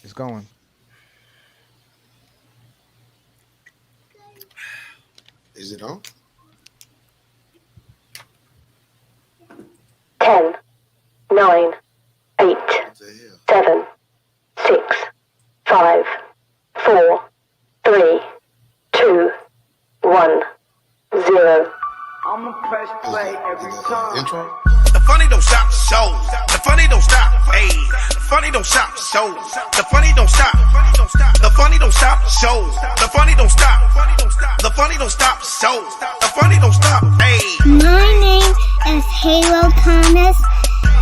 It's going. Is it on? 10, 9, 8, What the hell? 7, 6, 5, 4, 3, 2, 1, 0. I'ma press play every time. Intro? The funny don't stop the show. The funny don't stop. Hey, the funny don't stop the show. The funny don't stop. The funny don't stop the show. The funny don't stop. The funny don't stop the show. The funny don't stop. Hey. My name is Halo Thomas,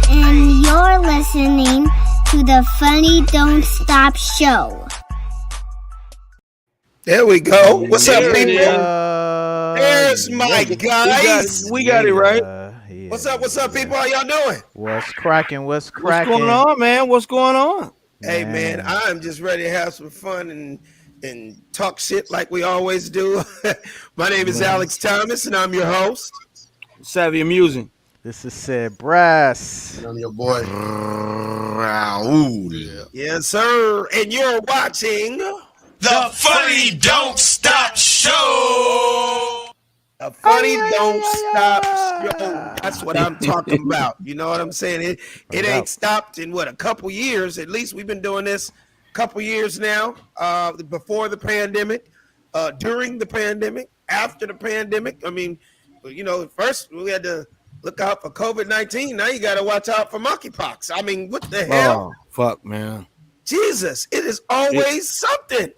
and you're listening to the Funny Don't Stop Show. There we go. What's up, There it people? is. There's my guys. We got it right. Yeah. What's up, people? How y'all doing? What's cracking? What's What's cracking? going on, man? What's going on? Hey, man, I'm just ready to have some fun and talk shit like we always do. My name is Alex Thomas, and I'm your host. Savvy Amusing. This is Sid Brass. And I'm your boy, Raul. Yeah. Yes, sir. And you're watching The funny don't stop show. a Funny Don't Stop Show. That's what I'm talking about. You know what I'm saying? It ain't stopped in a couple years. At least we've been doing this a couple years now. Before the pandemic, during the pandemic, after the pandemic. I mean, first we had to look out for COVID-19. Now you got to watch out for monkeypox. I mean, what the hell? Oh, fuck, man. Jesus, it is always something.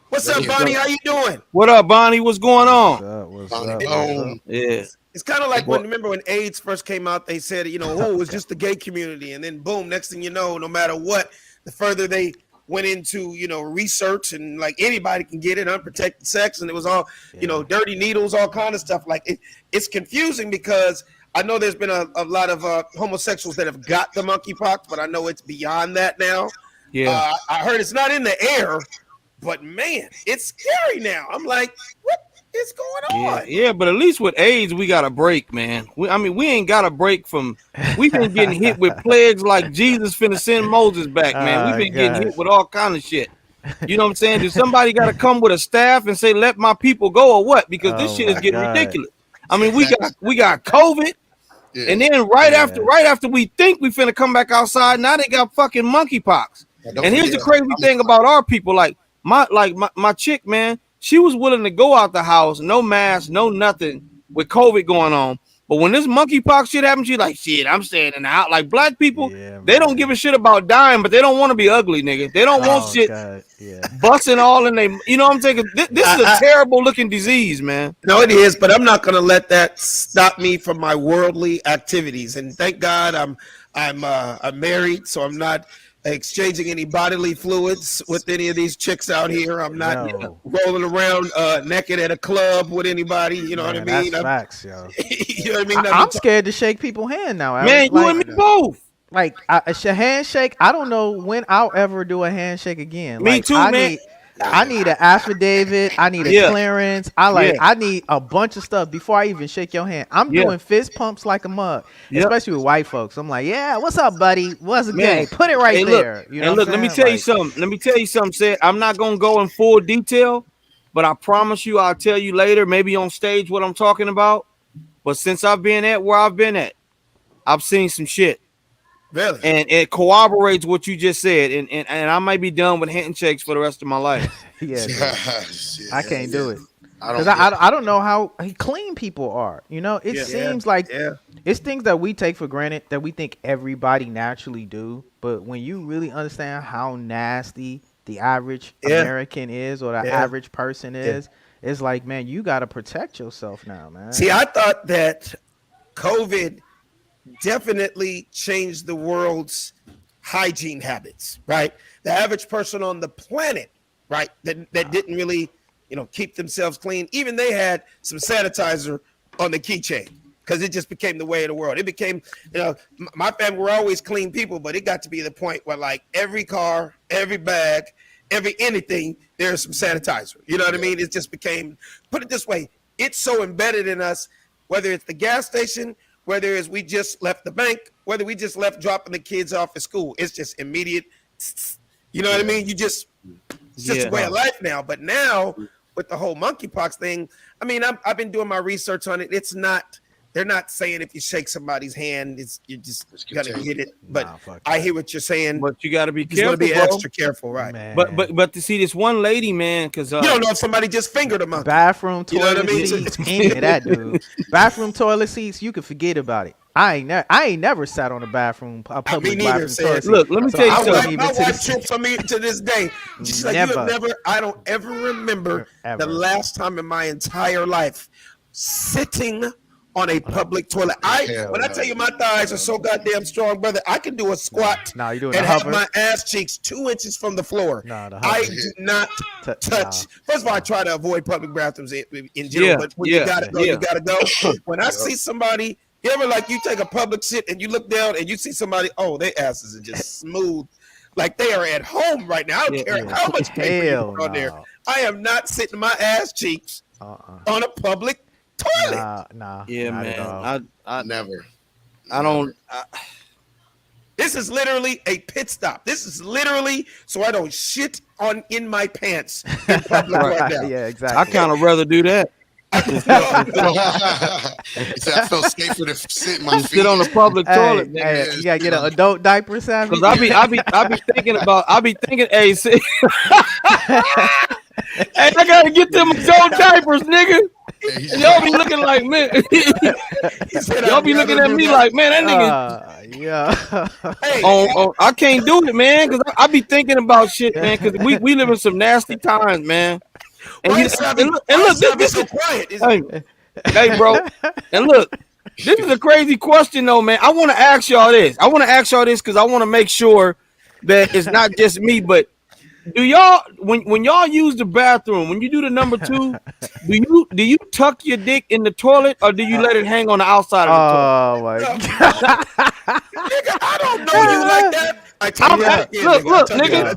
What's up, Bonnie? How you doing? What up, Bonnie? What's going What's on? up? What's Bonnie up? Bone. Yeah. It's kind of like remember when AIDS first came out, they said, it was just the gay community. And then boom, next thing you know, no matter what, the further they went into, research and like anybody can get it, unprotected sex. And it was all, dirty needles, all kind of stuff. Like it's confusing because I know there's been a lot of homosexuals that have got the monkeypox, but I know it's beyond that now. Yeah. I heard it's not in the air, but man, it's scary now. I'm like, what is going on? Yeah, but at least with AIDS, we got a break, man. We ain't got a break from. We've been getting hit with plagues like Jesus finna send Moses back, man. We've been getting hit with all kind of shit. You know what I'm saying? Does somebody got to come with a staff and say, "Let my people go," or what? Because this shit is getting ridiculous. I mean, we got COVID, Yeah. and then right after we think we finna come back outside, now they got fucking monkeypox. Don't And here's the forget, crazy thing about our people, like my chick, man, she was willing to go out the house, no mask, no nothing, with COVID going on. But when this monkeypox shit happened, she's like, shit, I'm staying in the house. Like black people, they don't give a shit about dying, but they don't want to be ugly, nigga. They don't want shit busting all in they. You know what I'm saying? This is a terrible looking disease, man. No, it is, but I'm not going to let that stop me from my worldly activities. And thank God I'm married, so I'm not exchanging any bodily fluids with any of these chicks out here. I'm not rolling around naked at a club with anybody. You know what I mean? That's facts, yo. You know what I mean? I'm scared to shake people's hand now. Man, you and me both. Like a handshake, I don't know when I'll ever do a handshake again. Me like, too, man. I need an affidavit. I need a clearance. I need a bunch of stuff before I even shake your hand. I'm doing fist pumps like a mug, especially with white folks. I'm like, yeah, what's up, buddy? What's good? Put it right there. You know and look, let me tell you something. Let me tell you something, Sid. I'm not gonna go in full detail, but I promise you, I'll tell you later, maybe on stage, what I'm talking about. But since I've been at where I've been at, I've seen some shit. Really? And it corroborates what you just said. And I might be done with handshakes for the rest of my life. I can't do it. Because I don't know how clean people are. It seems like it's things that we take for granted that we think everybody naturally do. But when you really understand how nasty the average American is or the average person is, it's like, man, you got to protect yourself now, man. See, I thought that COVID definitely changed the world's hygiene habits, right? The average person on the planet, right, that didn't really, keep themselves clean. Even they had some sanitizer on the keychain because it just became the way of the world. It became, my family were always clean people, but it got to be the point where like every car, every bag, every anything, there's some sanitizer. You know what I mean? It just became, put it this way, it's so embedded in us, whether it's the gas station, whether it's we just left the bank, whether we just left dropping the kids off at school. It's just immediate. You know what I mean? It's just a way of life now. But now with the whole monkeypox thing, I mean, I've been doing my research on it. They're not saying if you shake somebody's hand, you're just gonna get it. But I hear what you're saying. But you got to be careful. careful. Be extra careful, right? Man. But to see this one lady, man, because you don't know if somebody just fingered a monkey. Bathroom You know toilet what I mean? seats, any of that, dude. Bathroom toilet seats, you can forget about it. I ain't never sat on a bathroom, a public bathroom toilet seat. Look, let me tell you something. My wife trips on me to this day. She's like, I don't ever remember the last time in my entire life sitting on a public toilet. When I tell you my thighs are so goddamn strong, brother, I can do a squat you're doing and have my ass cheeks 2 inches from the floor. I do not touch. First of all, I try to avoid public bathrooms in general, but when you gotta go, you gotta go. When I see somebody, you ever like you take a public shit and you look down and you see somebody, their asses are just smooth. Like they are at home right now. I don't care how much paper you put on there. I am not sitting my ass cheeks on a public toilet. Yeah, man. I never. I don't. This is literally a pit stop. This is literally so I don't shit in my pants in public right now. Yeah, exactly. I kind of rather do that. I felt safer to sit in my feet. Sit on the public toilet. Hey, you gotta get an adult diaper, Sam. Because I be thinking. Hey, see, hey, I gotta get them adult diapers, nigga. And y'all be looking like, man. Y'all be looking at me like, man, that nigga. Yeah. I can't do it, man, because I be thinking about shit, man. Because we live in some nasty times, man. And look, this is quiet. Hey, bro, and look, this is a crazy question, though, man. I want to ask y'all this. Because I want to make sure that it's not just me, but do y'all when y'all use the bathroom, when you do the number 2, do you tuck your dick in the toilet or do you let it hang on the outside of the toilet? Oh my god. Nigga, I don't know you like that. Look, nigga.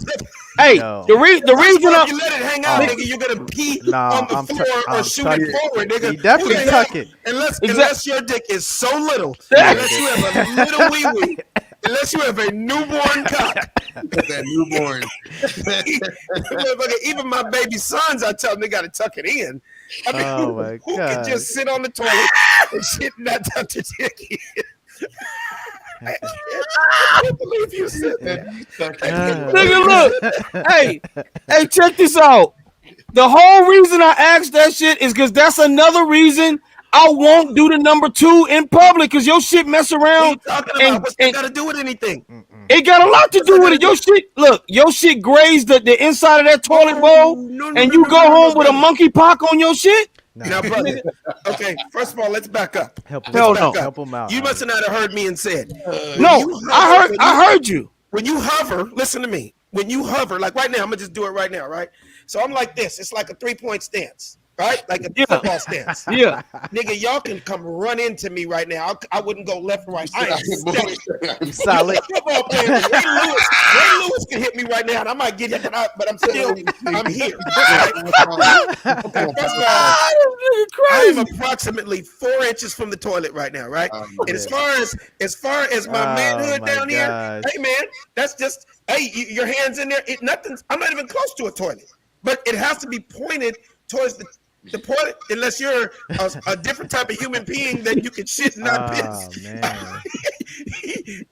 Hey, the reason you let it hang out, nigga, you're gonna pee on the floor or shoot it forward, nigga. You definitely tuck it. Unless your dick is so little, unless you have a little wee wee, unless you have a newborn cock. That newborn. Even my baby sons, I tell them they gotta tuck it in. I mean, who can just sit on the toilet and shit and not tuck their dick in? I can't believe you said that. Nigga, look. Hey, check this out. The whole reason I asked that shit is because that's another reason I won't do the number 2 in public because your shit mess around. What's that got to do with anything? It got a lot to do with it. Your shit grazed the inside of that toilet bowl, and you go home with a monkeypox on your shit. Now, brother. Okay, first of all, let's back up. Help him out. You must have not heard me and said. I heard you. When you hover, listen to me. When you hover, like right now, I'm gonna just do it right now, right? So I'm like this. It's like a 3-point stance, right? Like a football stance. Yeah. Nigga, y'all can come run into me right now. I wouldn't go left or right. I am solid. Ray Lewis can hit me right now, and I might get hit, but I'm here. Okay, first of all, I am approximately 4 inches from the toilet right now, right? And as far as my manhood down here, hey man, that's just your hands in there. I'm not even close to a toilet, but it has to be pointed towards the toilet, unless you're a different type of human being that you can shit and not piss. Man.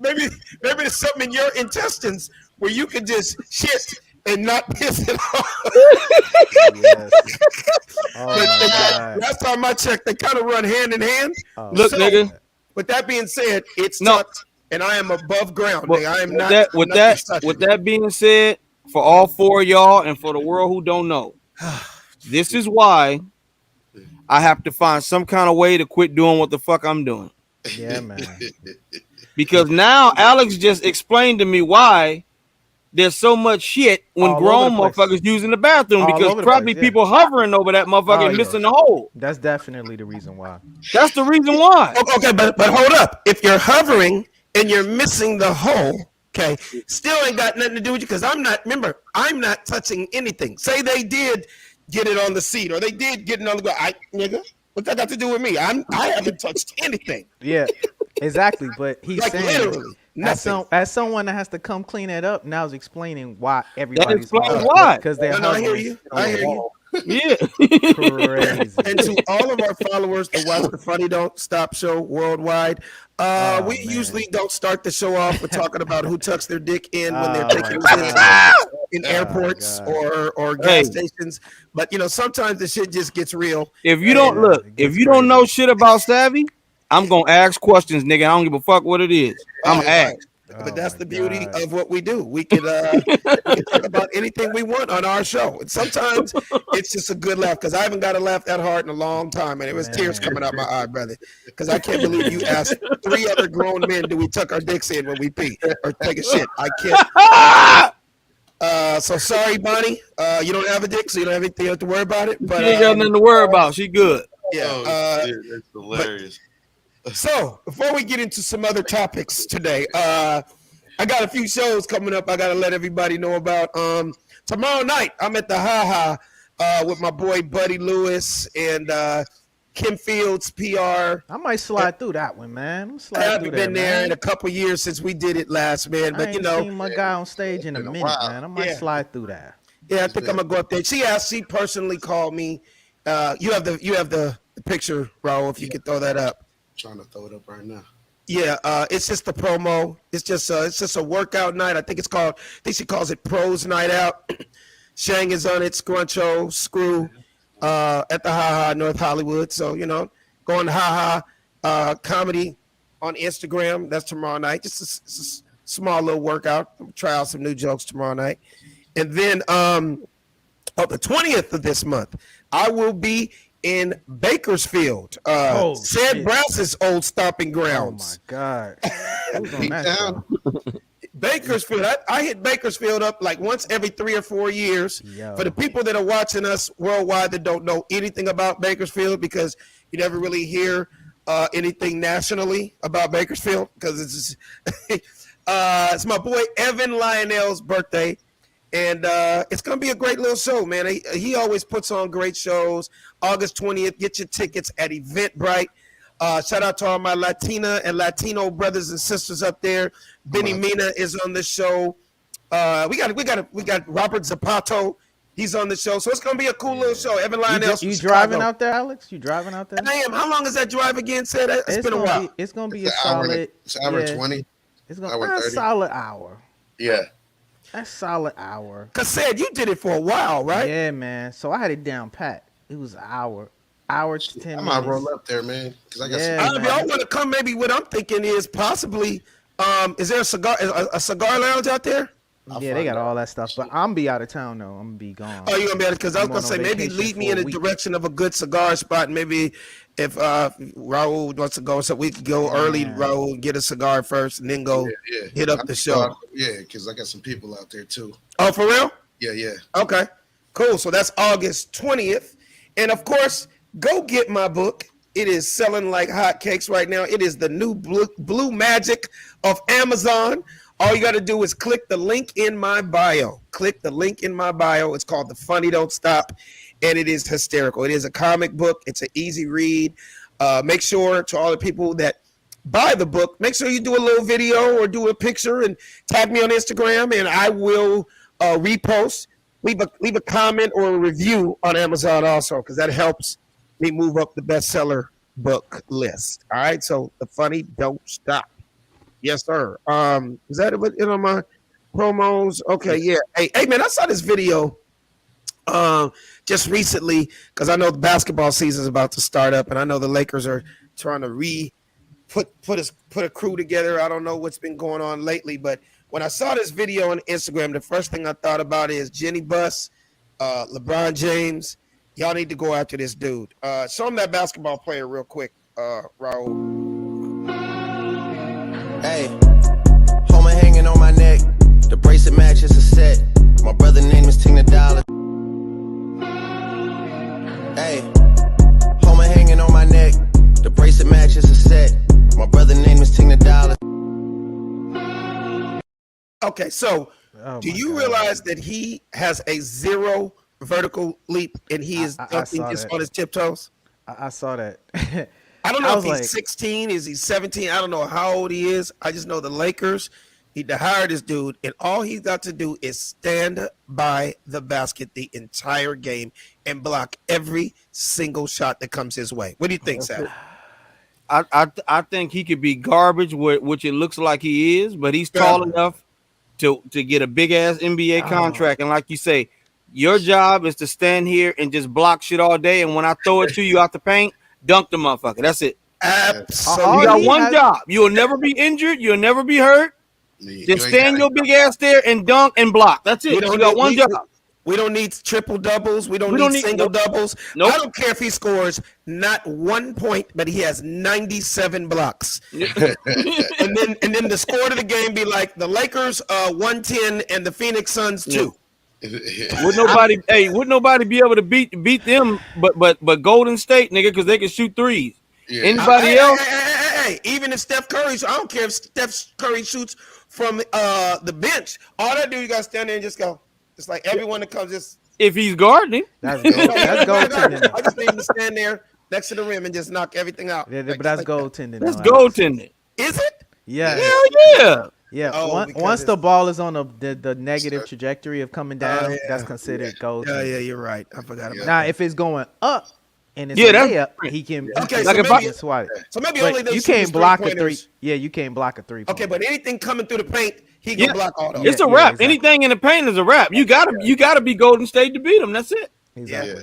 maybe there's something in your intestines where you can just shit and not piss at all. Yes. Last time I checked, they kind of run hand in hand. Look, nigga. With that being said, it's tucked, and I am above ground. Well, I am not. With that being said, for all 4 of y'all and for the world who don't know, this is why I have to find some kind of way to quit doing what the fuck I'm doing. Yeah, man. Because now Alex just explained to me why there's so much shit when All grown motherfuckers using the bathroom, All because over the probably place, yeah. people hovering over that motherfucker and missing the hole. That's definitely the reason why. That's the reason why. Okay, but hold up. If you're hovering and you're missing the hole, okay, still ain't got nothing to do with you, because I'm not touching anything. Say they did get it on the seat, or they did get it on the ground. Nigga, what that got to do with me? I haven't touched anything. Yeah, exactly. But he's Like, saying literally. Nothing. As someone that has to come clean it up, now is explaining why That everybody's explains why. because they're No, I hear hustlers. you. I hear you. Yeah. Crazy. And to all of our followers that watch the Funny Don't Stop show worldwide, we usually don't start the show off with talking about who tucks their dick in when they're taking in airports or gas stations. But sometimes the shit just gets real. If you don't if you don't know shit about Savvy, I'm gonna ask questions, nigga. I don't give a fuck what it is. I'm gonna ask. But that's the beauty of what we do. We can talk about anything we want on our show. And sometimes it's just a good laugh because I haven't got to laugh that hard in a long time. And it was tears coming out my eye, brother. Because I can't believe you asked 3 other grown men, do we tuck our dicks in when we pee or take a shit? I can't. So sorry, Bonnie. You don't have a dick, so you don't have anything to worry about it. But she ain't got nothing to worry about. She good. Yeah. That's hilarious. So before we get into some other topics today, I got a few shows coming up I got to let everybody know about. Tomorrow night, I'm at the Ha Ha with my boy Buddy Lewis and Kim Fields, PR. I might slide through that one, man. I haven't been there in a couple years since we did it last, man. But I ain't seen my guy on stage in a minute, man. I might slide through that. Yeah, I think I'm gonna go up there. She personally called me. You have the picture, Raul, if you could throw that up. Trying to throw it up right now. Yeah, it's just a promo. It's just a workout night. I think she calls it Pros Night Out. Shang is on it. Scruncho, Screw, at the Ha Ha North Hollywood. So go on to Ha Ha Comedy on Instagram. That's tomorrow night. Just a small little workout. I'm try out some new jokes tomorrow night, and then the 20th of this month, I will be in Bakersfield, Sid Brass's old stomping grounds. Oh my God! Who's on that show? Bakersfield. I hit Bakersfield up like once every 3 or 4 years. For the people that are watching us worldwide that don't know anything about Bakersfield, because you never really hear anything nationally about Bakersfield, because it's my boy Evan Lionel's birthday. And it's going to be a great little show, man. He always puts on great shows. August 20th, get your tickets at Eventbrite. Shout out to all my Latina and Latino brothers and sisters up there. Benny Mina is on the show. We got Robert Zapato. He's on the show. So it's going to be a cool little show. Evan Lionel. You driving out there, Alex? You driving out there? I am. How long is that drive again? Said it's been a while. It's going to be a solid. It's an hour 20. It's going to be a solid hour. Yeah. That's solid hour. Cause said you did it for a while, right? Yeah, man. So I had it down pat. It was an hour to 10 minutes. I might roll up there, man. Cause I got y'all want to come? Maybe what I'm thinking is possibly, is there a cigar lounge out there? Yeah, they got all that stuff. But I'm be out of town though. I'm gonna be gone. Oh, you gonna be out? Because I was gonna say maybe lead me in the direction of a good cigar spot. Maybe if Raul wants to go, so we could go early. Raul, get a cigar first, and then go hit up the show. Yeah, because I got some people out there too. Oh, for real? Yeah. Okay, cool. So that's August 20th, and of course, go get my book. It is selling like hotcakes right now. It is the new blue magic of Amazon. All you got to do is click the link in my bio. Click the link in my bio. It's called The Funny Don't Stop, and it is hysterical. It is a comic book. It's an easy read. Make sure to all the people that buy the book, make sure you do a little video or do a picture and tag me on Instagram, and I will repost. Leave a comment or a review on Amazon also, because that helps me move up the bestseller book list. All right, so The Funny Don't Stop. Yes, sir. Is that what on my promos? Okay, yeah. Hey, man, I saw this video just recently because I know the basketball season is about to start up, and I know the Lakers are trying to put a crew together. I don't know what's been going on lately, but when I saw this video on Instagram, the first thing I thought about is Jenny Buss, LeBron James. Y'all need to go after this dude. Show him that basketball player real quick, Raul. Hey, Homer hanging on my neck. The bracelet matches a set. My brother name is Tina Dollar. Hey, Homer hanging on my neck. The bracelet matches a set. My brother name is Tina Dollar. Okay, so do you realize that he has a 0 vertical leap and he is dunking just on his tiptoes? I saw that. I don't know if he's 16, is he 17? I don't know how old he is. I just know the Lakers need to hire this dude, and all he's got to do is stand by the basket the entire game and block every single shot that comes his way. What do you think, Sam? I think he could be garbage, which it looks like he is, but he's tall enough to get a big ass NBA contract. And like you say, your job is to stand here and just block shit all day. And when I throw it to you out the paint, dunk the motherfucker. That's it. Absolutely. You got one job. You'll never be injured. You'll never be hurt. Just stand your big ass there and dunk and block. That's it. You got one job. We don't need triple doubles. We don't need single doubles. Nope. I don't care if he scores not 1 point, but he has 97 blocks. and then the score of the game be like the Lakers 110 and the Phoenix Suns 2. Would nobody be able to beat them but Golden State, nigga, because they can shoot threes. Yeah. Anybody else? Hey, even if Steph Curry, I don't care if Steph Curry shoots from the bench. All that do, you got to stand there and just go. It's like everyone that comes just. If he's guarding, that's goaltending. I just need him to stand there next to the rim and just knock everything out. Yeah, but that's goaltending. That's goaltending. Is it? Yeah. Hell yeah. Yeah. Once the ball is on the negative trajectory of coming down, that's considered goaltending. Yeah, you're right. I forgot about that. Now, if it's going up and it's a layup, he can. Okay, so maybe swat it. So maybe only you can't block a three. Yeah, you can't block a 3. Okay, but anything coming through the paint, he can block all those. It's a wrap. Exactly. Anything in the paint is a wrap. You gotta be Golden State to beat them. That's it. Exactly. Yeah.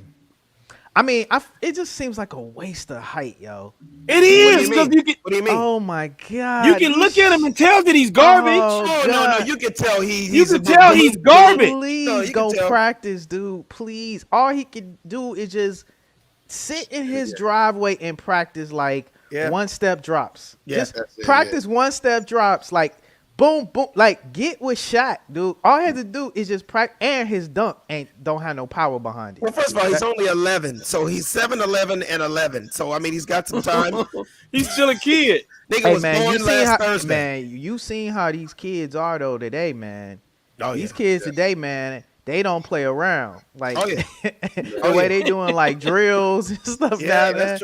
I mean, it just seems like a waste of height, yo. It is. What do you mean? Oh my god! You can look at him and tell that he's garbage. Oh no! You can tell he's garbage. Please go practice, dude. Please. All he can do is just sit in his driveway and practice like one step drops. Just practice one step drops, like boom, boom, like get with Shaq, dude. All he has to do is just practice, and his dunk don't have no power behind it. Well, first of all, he's only 11, so he's 7, 11, and 11. So I mean, he's got some time. He's still a kid. Nigga was born last Thursday. Man, you seen how these kids are though today, man. These kids today, man. They don't play around. Like the way they doing like drills and stuff down there.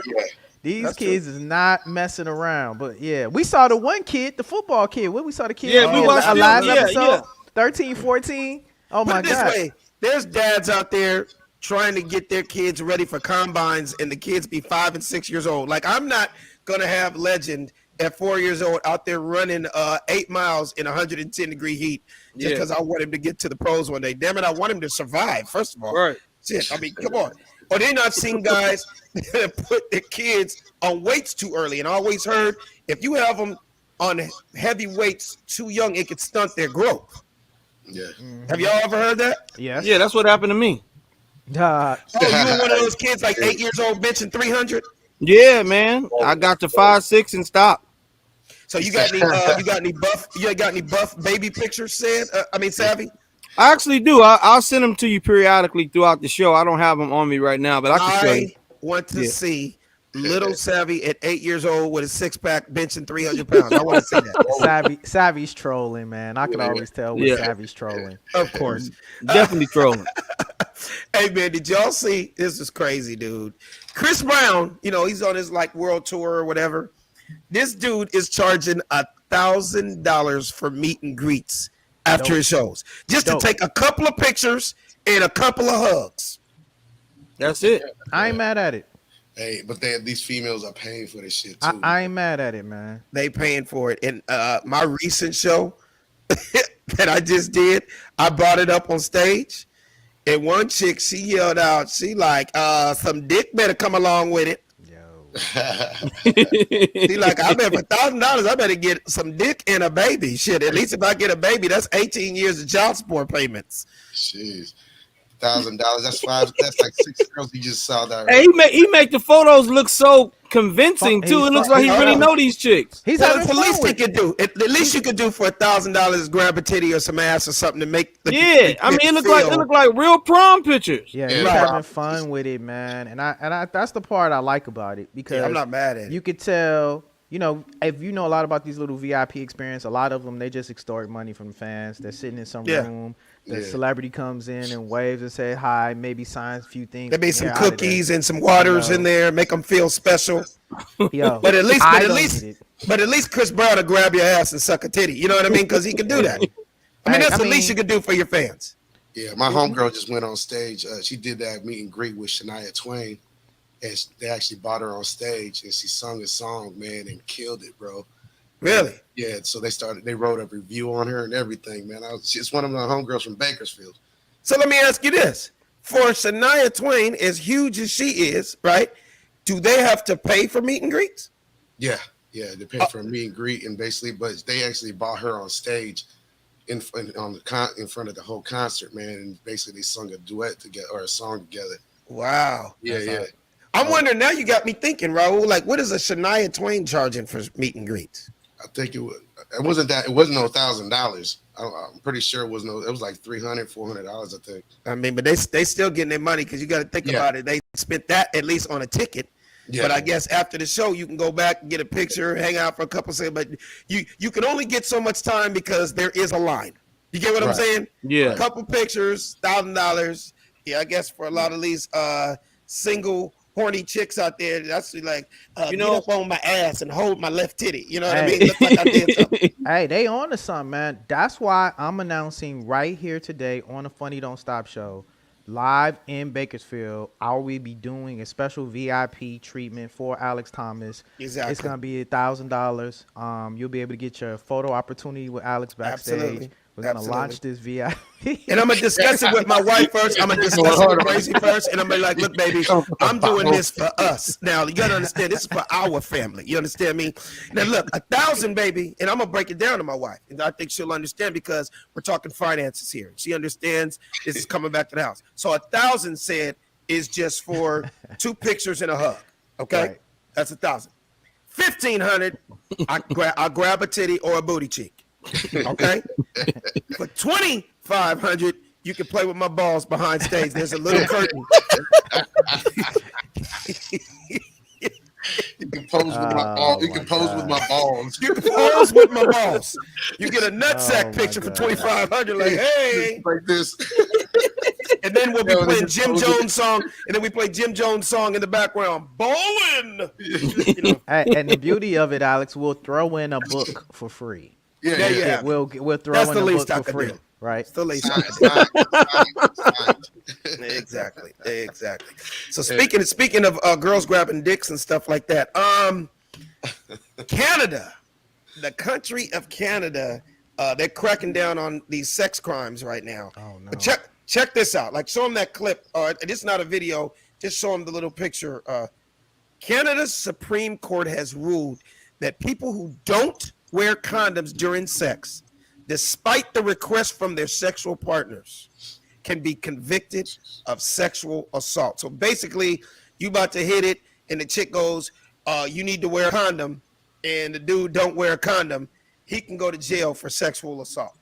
These kids is not messing around. But yeah, we saw the one kid, the football kid. What we saw the kid we watched last episode, 13, 14. Oh my God. This way, there's dads out there trying to get their kids ready for combines and the kids be 5 and 6 years old. Like I'm not gonna have Legend at 4 years old out there running 8 miles in 110-degree heat just because I want him to get to the pros one day. Damn it, I want him to survive, first of all. Right. Shit, I mean, come on. Or they not seen guys that put their kids on weights too early. And I always heard if you have them on heavy weights too young, it could stunt their growth. Yeah. Have y'all ever heard that? Yes. Yeah, that's what happened to me. You were one of those kids like 8 years old benching 300? Yeah, man. I got to 5'6" and stopped. So you got any buff baby pictures, Savvy? I actually do. I'll send them to you periodically throughout the show. I don't have them on me right now, but I can show you. I want to see little Savvy at 8 years old with a 6-pack benching 300 pounds. I want to see that. Savvy's trolling, man. I can always tell when Savvy's trolling. Of course. Definitely trolling. Hey, man, did y'all see? This is crazy, dude. Chris Brown, he's on his world tour or whatever. This dude is charging $1,000 for meet and greets after his shows, just to take a couple of pictures and a couple of hugs. That's it. I ain't mad at it. Hey, but these females are paying for this shit too. I ain't mad at it, man. They paying for it. And my recent show that I just did, I brought it up on stage, and one chick, she yelled out, she like, some dick better come along with it. See, like I bet for $1,000, I better get some dick and a baby. Shit, at least if I get a baby, that's 18 years of child support payments. Jeez, $1,000. That's like 6 girls he just saw that. Hey, he make the photos look so convincing too. It looks like he really know these chicks. He's the least he could do. At least you could do for $1,000 is grab a titty or some ass or something to make. I mean, it look like real prom pictures. Yeah, he's having fun with it, man. And I that's the part I like about it because I'm not mad at it. You could tell. If you know a lot about these little VIP experience, a lot of them, they just extort money from fans. They're sitting in some room. The celebrity comes in and waves and say hi, maybe signs a few things. There be some cookies and some waters in there, make them feel special. Yo, but at least Chris Brown will grab your ass and suck a titty. You know what I mean? Because he can do that. I mean, that's the least you can do for your fans. Yeah, my homegirl just went on stage. She did that meet and greet with Shania Twain, and they actually brought her on stage, and she sung a song, man, and killed it, bro. Really? Yeah. So they wrote a review on her and everything, man. She's one of my homegirls from Bakersfield. So let me ask you this: for Shania Twain, as huge as she is, right? Do they have to pay for meet and greets? Yeah, they pay for a meet and greet, and basically, but they actually brought her on stage in front of the whole concert, man, and basically they sung a duet together or a song together. Wow. Yeah. I'm wondering now. You got me thinking, Raul. Like, what is a Shania Twain charging for meet and greets? I think it wasn't no $1,000. I'm pretty sure it was like $300, $400, I think. I mean, but they still getting their money because you got to think about it. They spent that at least on a ticket. Yeah. But I guess after the show, you can go back and get a picture, hang out for a couple seconds. But you can only get so much time because there is a line. You get what I'm saying? Yeah. A couple pictures, $1,000. Yeah, I guess for a lot of these single horny chicks out there, that's like, get up on my ass and hold my left titty. You know what I mean? Look like I did something. Hey, they on to something, man. That's why I'm announcing right here today on the Funny Don't Stop show, live in Bakersfield, I will be doing a special VIP treatment for Alex Thomas. Exactly. It's going to be $1,000. You'll be able to get your photo opportunity with Alex backstage. Absolutely. We're going to launch this VIP. And I'm going to discuss it with my wife first. I'm going to discuss it with Crazy first. And I'm going to be like, look, baby, I'm doing this for us. Now, you got to understand, this is for our family. You understand me? Now, look, 1,000, baby, and I'm going to break it down to my wife. And I think she'll understand because we're talking finances here. She understands this is coming back to the house. So 1,000 said is just for 2 pictures and a hug. Okay? Right. That's 1,000. 1,500, I'll grab a titty or a booty cheek. Okay, for 2,500, you can play with my balls behind stage. There's a little curtain. You can pose with my balls. You can pose with my balls. You can pose with my balls. You get a nutsack picture for 2,500. Like, hey, like this. And then we'll be playing Jim Jones song, and then we play Jim Jones song in the background. Bowling. Hey, and the beauty of it, Alex, we'll throw in a book for free. Yeah. We'll throw That's in the a least book for free, do. right? It's the least. Exactly. So speaking of girls grabbing dicks and stuff like that, Canada, the country of Canada, they're cracking down on these sex crimes right now. Oh no! But check this out. Like, show them that clip. It's not a video. Just show them the little picture. Canada's Supreme Court has ruled that people who don't wear condoms during sex, despite the request from their sexual partners, can be convicted of sexual assault. So basically, you about to hit it, and the chick goes, you need to wear a condom, and the dude don't wear a condom, he can go to jail for sexual assault.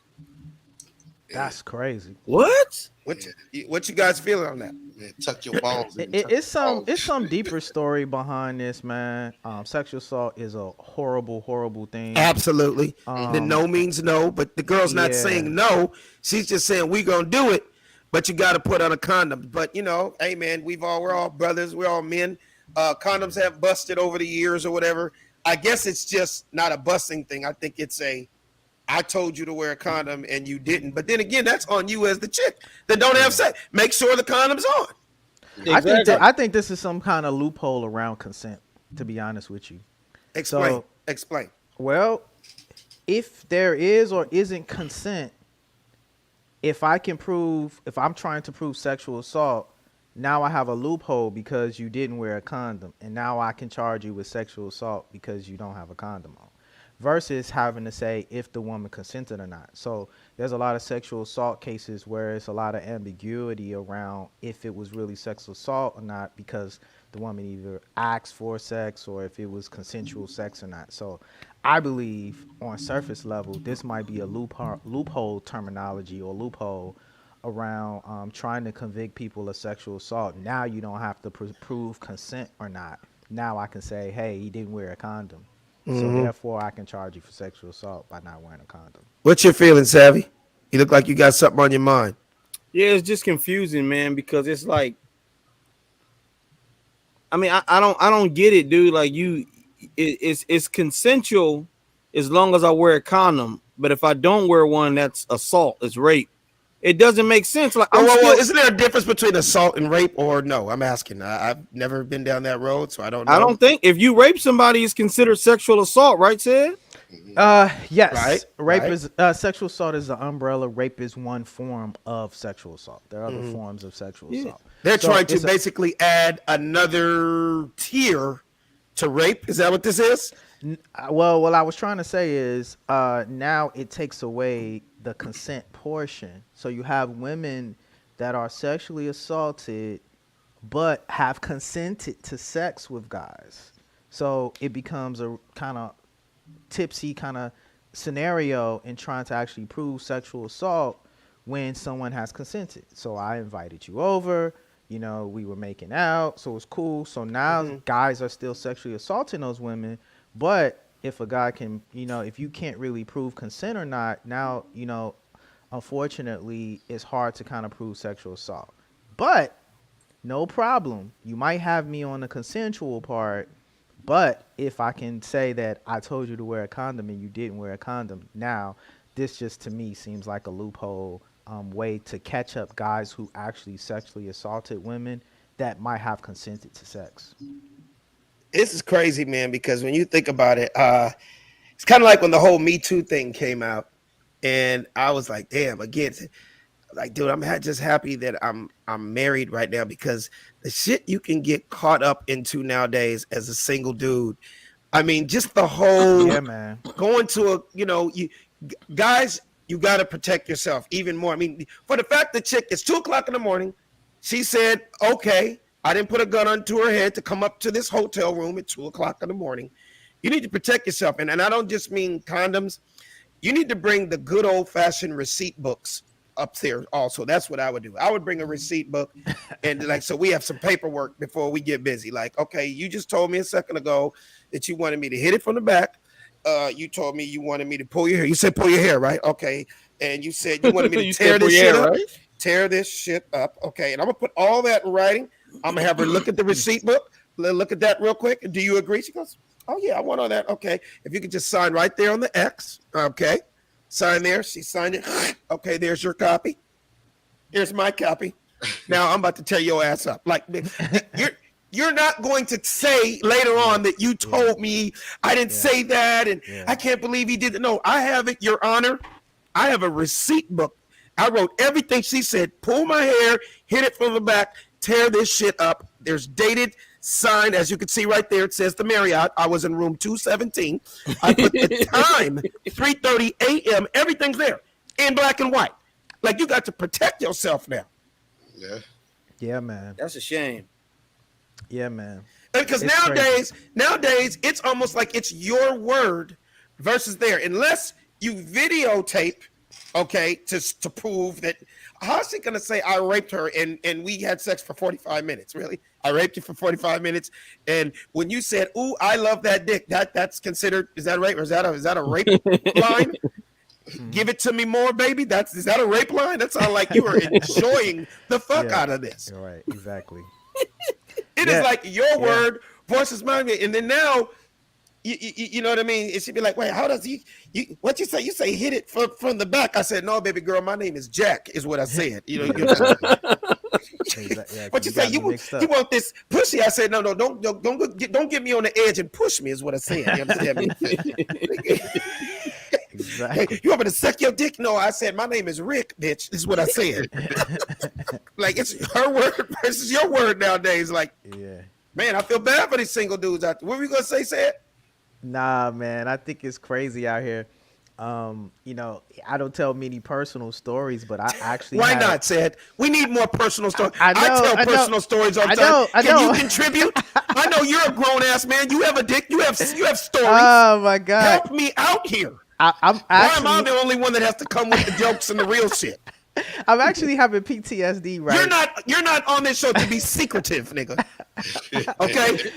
That's crazy. What? What you guys feeling on that? Man, tuck your balls in. It's some deeper story behind this, man. Sexual assault is a horrible thing. Absolutely. The no means no, but the girl's not saying no. She's just saying we gonna do it, but you got to put on a condom. But hey man, we're all brothers, we're all men. Condoms have busted over the years or whatever. I guess it's just not a busting thing. I think it's I told you to wear a condom and you didn't. But then again, that's on you as the chick that don't have sex. Make sure the condom's on. Exactly. I think this is some kind of loophole around consent, to be honest with you. Explain. Well, if there is or isn't consent, if I'm trying to prove sexual assault, now I have a loophole because you didn't wear a condom. And now I can charge you with sexual assault because you don't have a condom on. Versus having to say if the woman consented or not. So there's a lot of sexual assault cases where it's a lot of ambiguity around if it was really sexual assault or not because the woman either asked for sex or if it was consensual sex or not. So I believe on surface level, this might be a loophole terminology or loophole around trying to convict people of sexual assault. Now you don't have to prove consent or not. Now I can say, hey, he didn't wear a condom. So therefore, I can charge you for sexual assault by not wearing a condom. What's your feeling, Savvy? You look like you got something on your mind. Yeah, it's just confusing, man, because it's like, I mean, I don't get it, dude. Like it's consensual as long as I wear a condom, but if I don't wear one, that's assault, it's rape. It doesn't make sense. Like, isn't there a difference between assault and rape, or no? I'm asking. I've never been down that road, so I don't know. I don't think if you rape somebody, it's considered sexual assault, right, Sid? Yes. Right. Rape is sexual assault is the umbrella. Rape is one form of sexual assault. There are other forms of sexual assault. They're trying to basically add another tier to rape. Is that what this is? Well, what I was trying to say is now it takes away the consent portion. So you have women that are sexually assaulted but have consented to sex with guys. So it becomes a kind of tipsy kind of scenario in trying to actually prove sexual assault when someone has consented. So I invited you over, you know, we were making out, so it was cool. So now guys are still sexually assaulting those women, but if a guy can, you know, if you can't really prove consent or not, now, you know, unfortunately it's hard to kind of prove sexual assault. But no problem, you might have me on the consensual part, but if I can say that I told you to wear a condom and you didn't wear a condom, now this just to me seems like a loophole way to catch up guys who actually sexually assaulted women that might have consented to sex. This is crazy, man, because when you think about it, it's kind of like when the whole Me Too thing came out, and I was like, damn, again, like, dude, I'm just happy that I'm married right now, because the shit you can get caught up into nowadays as a single dude. I mean, just the whole going to a, you know, guys, you got to protect yourself even more. I mean, for the fact the chick, it's 2:00 in the morning. She said, okay, I didn't put a gun onto her head to come up to this hotel room at 2:00 in the morning. You need to protect yourself. And I don't just mean condoms. You need to bring the good old fashioned receipt books up there also. That's what I would do. I would bring a receipt book and like, so we have some paperwork before we get busy. Like, okay, you just told me a second ago that you wanted me to hit it from the back. You told me you wanted me to pull your hair. You said pull your hair, right? Okay. And you said you wanted me to tear this shit up. Right? Tear this shit up. Okay. And I'm gonna put all that in writing. I'm gonna have her look at the receipt book. Look at that real quick. Do you agree? She goes, oh yeah, I want all that. Okay. If you could just sign right there on the X. Okay. Sign there. She signed it. Okay, there's your copy. Here's my copy. Now I'm about to tear your ass up. Like, you're not going to say later on that you told me I didn't say that, and I can't believe he didn't. No, I have it, Your Honor. I have a receipt book. I wrote everything she said. Pull my hair, hit it from the back, tear this shit up. There's dated, signed, as you can see right there. It says the Marriott. I was in room 217. I put the time, 3:30 a.m. Everything's there in black and white. Like, you got to protect yourself now. Yeah. Yeah, man. That's a shame. Yeah, man. Because nowadays, it's almost like it's your word versus there. Unless you videotape, okay, to prove that. How's she gonna say I raped her and we had sex for 45 minutes? Really? I raped you for 45 minutes. And when you said, ooh, I love that dick, that's considered, is that rape? Or is that a rape line? Give it to me more, baby. Is that a rape line? That sounds like you are enjoying the fuck out of this. You're right, exactly. It is like your word versus mine. And then now, you know what I mean? It should be like, wait, how does what you say? You say hit it from the back. I said, no, baby girl, my name is Jack, is what I said. You know, what you say? You want this pussy? I said, no, don't get me on the edge and push me, is what I said. You understand me? Exactly. Hey, you want me to suck your dick? No, I said, my name is Rick, bitch. This is what I said. Like, it's her word versus your word nowadays. Like, man, I feel bad for these single dudes out there. What were you going to say, Sad? Nah, man, I think it's crazy out here. You know, I don't tell many personal stories, but I actually Why not, Sad? We need more personal stories. I tell personal stories all the time. Can you contribute? I know you're a grown-ass man. You have a dick. You have stories. Oh, my God. Help me out here. Why am I the only one that has to come with the jokes and the real shit? I'm actually having PTSD, right? You're not on this show to be secretive, nigga. Okay.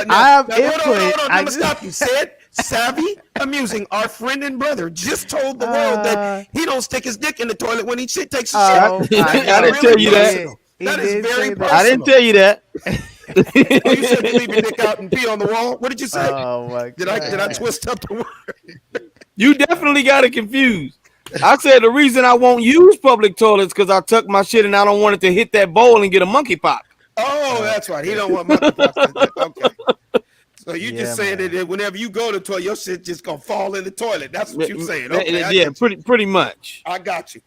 I have input. Hold on. I'm gonna stop you. Said Savvy Amusing, our friend and brother, just told the world that he don't stick his dick in the toilet when he takes a shit. I didn't tell you that. That is very personal. I didn't tell you that. Oh, you said you leave your dick out and pee on the wall. What did you say? Oh my God. Did I twist up the word? You definitely got it confused. I said the reason I won't use public toilets because I tuck my shit and I don't want it to hit that bowl and get a monkey pop. Oh, that's right. He don't want monkeypox. Okay. So you just saying that whenever you go to the toilet, your shit just gonna fall in the toilet. That's what you're saying. Okay, yeah, pretty much. I got you.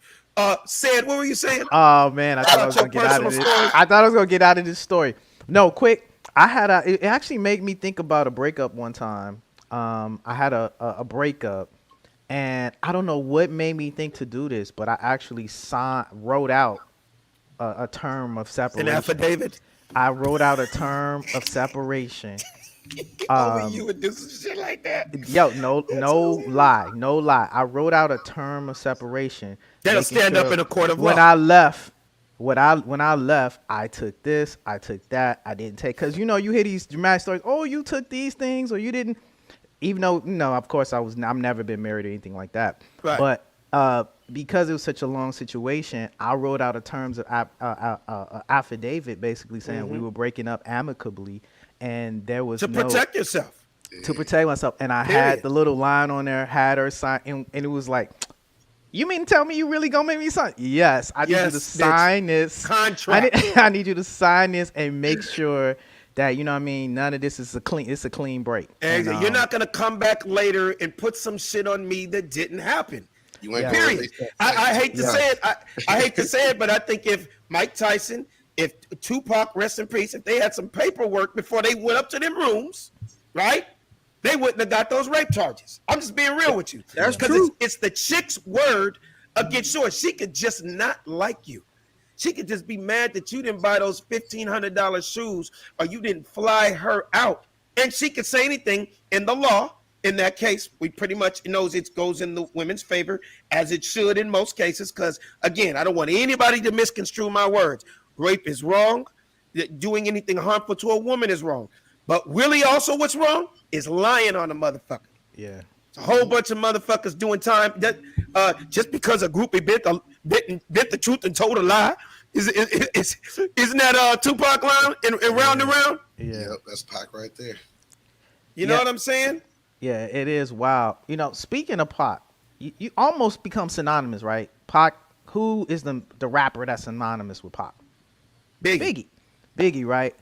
Said, what were you saying? Oh man, I thought I was gonna get out of this. I thought I was gonna get out of this story. No, quick. It actually made me think about a breakup one time. I had a breakup, and I don't know what made me think to do this, but I actually wrote out a term of separation. An affidavit? I wrote out a term of separation. You would do some shit like that. Yo, no lie. I wrote out a term of separation. That'll stand up in a court of law. When I left, I took this, I took that, I didn't take, because you hear these dramatic stories. Oh, you took these things, or you didn't. Even though, of course, I've never been married or anything like that. Right. But because it was such a long situation, I wrote out a terms of affidavit, basically saying we were breaking up amicably, and there was protect yourself. To protect myself, and I had the little line on there, had her sign, and it was like, you mean to tell me you really gonna make me sign? Yes, I need you to sign this contract. I need you to sign this and make sure that none of this is it's a clean break. And you're not gonna come back later and put some shit on me that didn't happen. You went period. I hate to say it. I hate to say it, but I think if Mike Tyson, if Tupac, rest in peace, if they had some paperwork before they went up to them rooms, right? They wouldn't have got those rape charges. I'm just being real with you. That's true. It's the chick's word against yours. She could just not like you. She could just be mad that you didn't buy those $1,500 shoes or you didn't fly her out. And she could say anything in the law. In that case, we pretty much knows it goes in the women's favor, as it should in most cases. Because, again, I don't want anybody to misconstrue my words. Rape is wrong. Doing anything harmful to a woman is wrong. But really also what's wrong is lying on a motherfucker. Yeah. It's a whole bunch of motherfuckers doing time that just because a groupie bit the truth and told a lie. Isn't that Tupac line in Round and Round? Yeah. Yep, that's Pac right there. You know what I'm saying? Yeah, it is wild. Speaking of Pac, you almost become synonymous, right? Pac, who is the rapper that's synonymous with Pac? Biggie, right?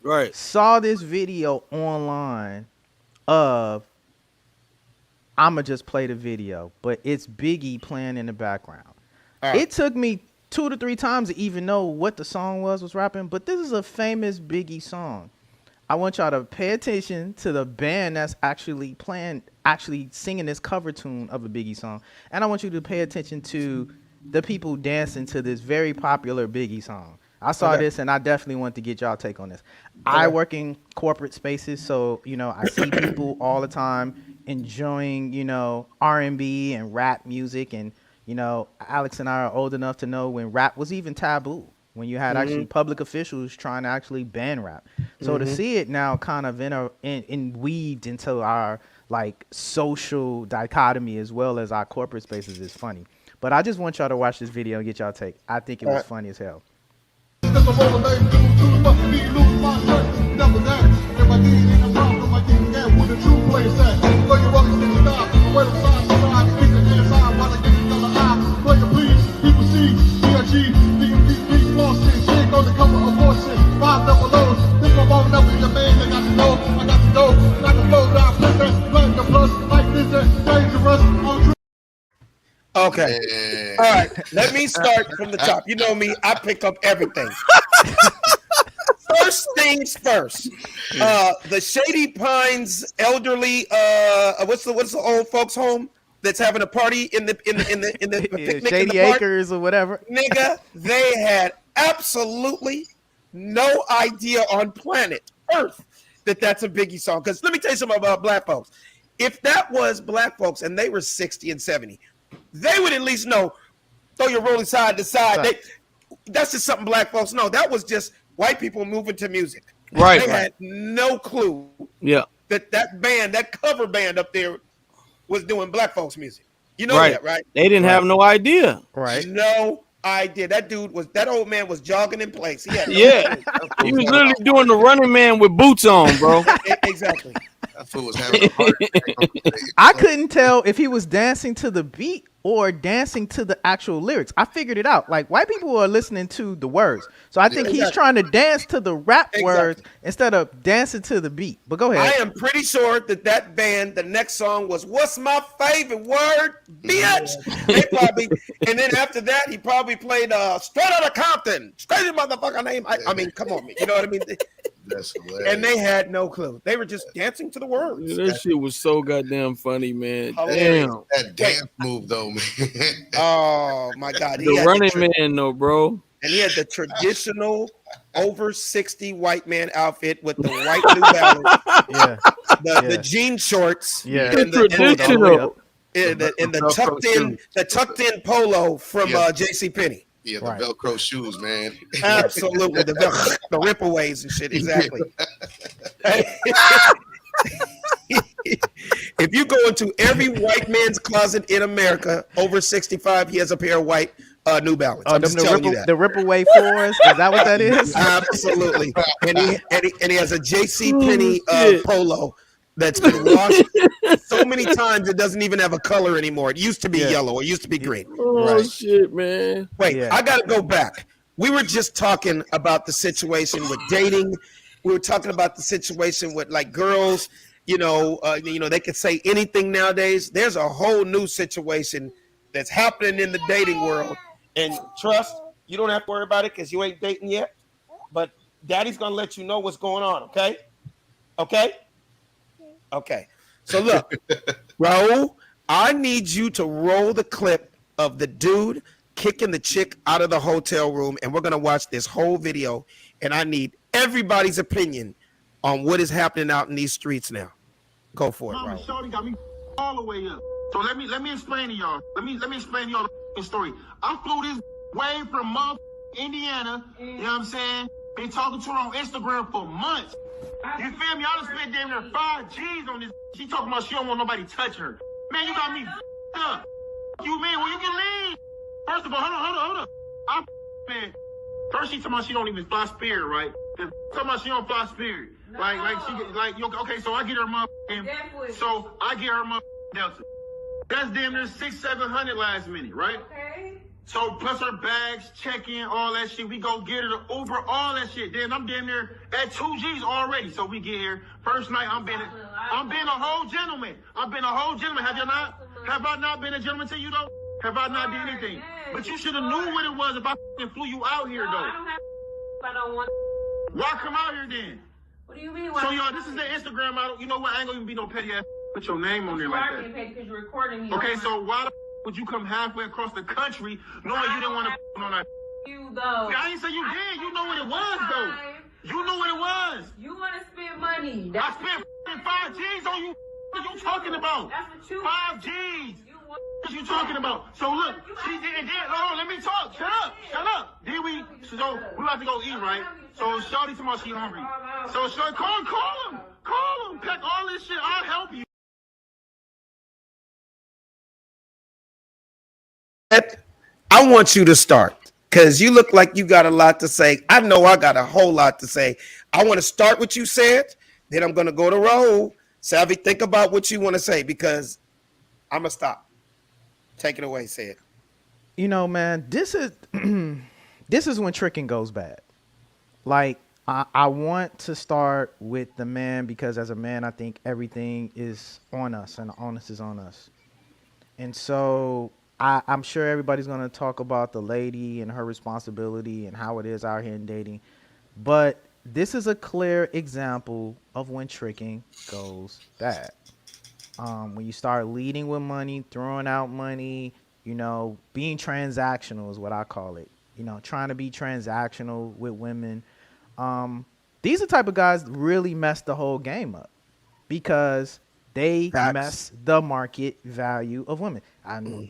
Right. Saw this video online of, I'ma just play the video, but it's Biggie playing in the background. Right. It took me 2 to 3 times to even know what the song was rapping, but this is a famous Biggie song. I want y'all to pay attention to the band that's actually singing this cover tune of a Biggie song. And I want you to pay attention to the people dancing to this very popular Biggie song. I saw this, and I definitely want to get y'all take on this. I work in corporate spaces, so I see people all the time enjoying R&B and rap music, and Alex and I are old enough to know when rap was even taboo, when you had actually public officials trying to actually ban rap. So to see it now kind of weaved into our social dichotomy as well as our corporate spaces is funny. But I just want y'all to watch this video and get y'all take. I think it was funny as hell. Okay. All right. Let me start from the top. You know me, I pick up everything. First things first. The Shady Pines elderly what's the old folks home that's having a party in the picnic Shady in the park? Acres or whatever. Nigga, they had absolutely no idea on planet Earth that that's a Biggie song. Because let me tell you something about black folks. If that was black folks and they were 60 and 70, they would at least know throw your rolling side to side. That's just something black folks know. That was just white people moving to music. Right. They had no clue. Yeah. That band, that cover band up there, was doing black folks music. You know that, right? They didn't have no idea. Right. No idea. That old man was jogging in place. He had he was literally doing the Running Man with boots on, bro. Exactly. That fool was having a heart attack. I couldn't tell if he was dancing to the beat or dancing to the actual lyrics. I figured it out. Like, white people are listening to the words. So I think he's trying to dance to the rap words instead of dancing to the beat. But go ahead. I am pretty sure that band, the next song was "What's My Favorite Word, Bitch." They probably, and then after that, he probably played "Straight Outta Compton." Straight in motherfucker name. I mean, come on, you know what I mean? That's hilarious. And they had no clue. They were just dancing to the words. Yeah, that shit was so goddamn funny, man. Damn. That dance move, though, man. Oh my God. The Running Man, though, bro. And he had the traditional over 60 white man outfit with the white New Balance, the jean shorts, and the tucked in polo from JCPenney. Yeah, the Velcro shoes, man. Absolutely, the ripaways and shit. Exactly. If you go into every white man's closet in America over 65, he has a pair of white New Balance. I'm just telling you that. The Ripaway 4s, is that what that is? Absolutely. And he has a JCPenney polo that's been washed so many times it doesn't even have a color anymore. It used to be yellow. It used to be green. Oh, shit, man. Wait, I got to go back. We were just talking about the situation with dating. We were talking about the situation with like girls, they could say anything nowadays. There's a whole new situation that's happening in the dating world. And trust, you don't have to worry about it because you ain't dating yet. But daddy's going to let you know what's going on, okay? Okay? Okay. So look, Raul, I need you to roll the clip of the dude kicking the chick out of the hotel room, and we're going to watch this whole video, and I need everybody's opinion on what is happening out in these streets now. Go for it, Raul. Shorty got me all the way up. So let me explain to y'all. Let me explain to y'all the story. I flew this way from Indiana, you know what I'm saying? Been talking to her on Instagram for months. You feel me? I done spent damn near 5 G's on this. She talking about she don't want nobody touching her. Man, you got me up. You mean, well, you can leave. First of all, hold on. Man, first she talking about she don't even fly Spirit, right? Talking about she don't fly Spirit. No. Okay, so I get her Delta. That's damn near 600-700 last minute, right? Okay. So plus her bags, check-in, all that shit. We go get her the Uber, all that shit. Then I'm damn near at 2 G's already. So we get here. First night, I'm being a whole gentleman. Have you not? Have I not been a gentleman to you though? Have I not did anything? But you should have knew what it was if I flew you out here though. I don't want. Why come out here then? What do you mean? So y'all, this is the Instagram model. You know what? I ain't gonna even be no petty ass. Put your name on there like that. Because you're recording me. Okay, so why the would you come halfway across the country knowing you didn't want to on that? You though. I ain't say you did. You know what it was though. You knew what it was. You want to spend money. I spent 5 G's on you. What are you talking about? That's what you. 5 G's. What you talking about? So look, she did. Hold on, let me talk. Shut up. Then we about to go eat, right? So Shawty talking about she hungry. So Shawty, call him. Pack all this shit. I'll help you. I want you to start because you look like you got a lot to say. I know I got a whole lot to say. I want to start what you said. Then I'm going to go to Raul. Savvy, think about what you want to say because I'm going to stop. Take it away, say it. You know, man, this is when tricking goes bad. Like, I want to start with the man because as a man, I think everything is on us and the onus is on us. And so I'm sure everybody's going to talk about the lady and her responsibility and how it is out here in dating. But this is a clear example of when tricking goes bad. When you start leading with money, throwing out money, being transactional is what I call it. Trying to be transactional with women. These are the type of guys that really mess the whole game up because they mess the market value of women.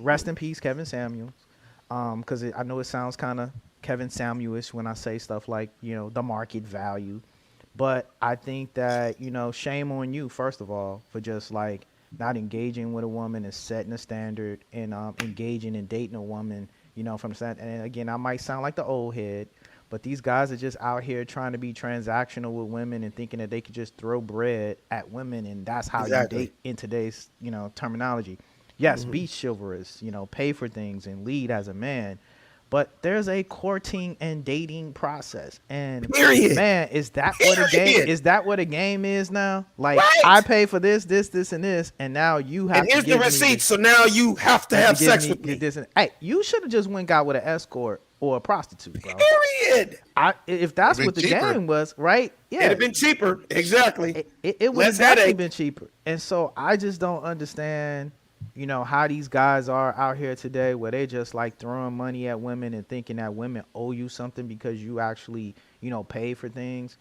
Rest in peace, Kevin Samuels. because I know it sounds kind of Kevin Samuelish when I say stuff like, the market value. But I think that, shame on you, first of all, for just like not engaging with a woman and setting a standard and engaging and dating a woman, from the standard. And again, I might sound like the old head, but these guys are just out here trying to be transactional with women and thinking that they could just throw bread at women. And that's how you date in today's, terminology. Yes, be chivalrous, pay for things and lead as a man. But there's a courting and dating process, and man, is that what a game? Is that what a game is now? Like I pay for this, and this, and now you have. And here's the receipt, so now you have to have sex with me. Hey, you should have just got with an escort or a prostitute, bro. Period. If that's what the game was, right? Yeah, it'd have been cheaper. Exactly. It would have definitely been cheaper, and so I just don't understand. How these guys are out here today where they just like throwing money at women and thinking that women owe you something because you actually, pay for things.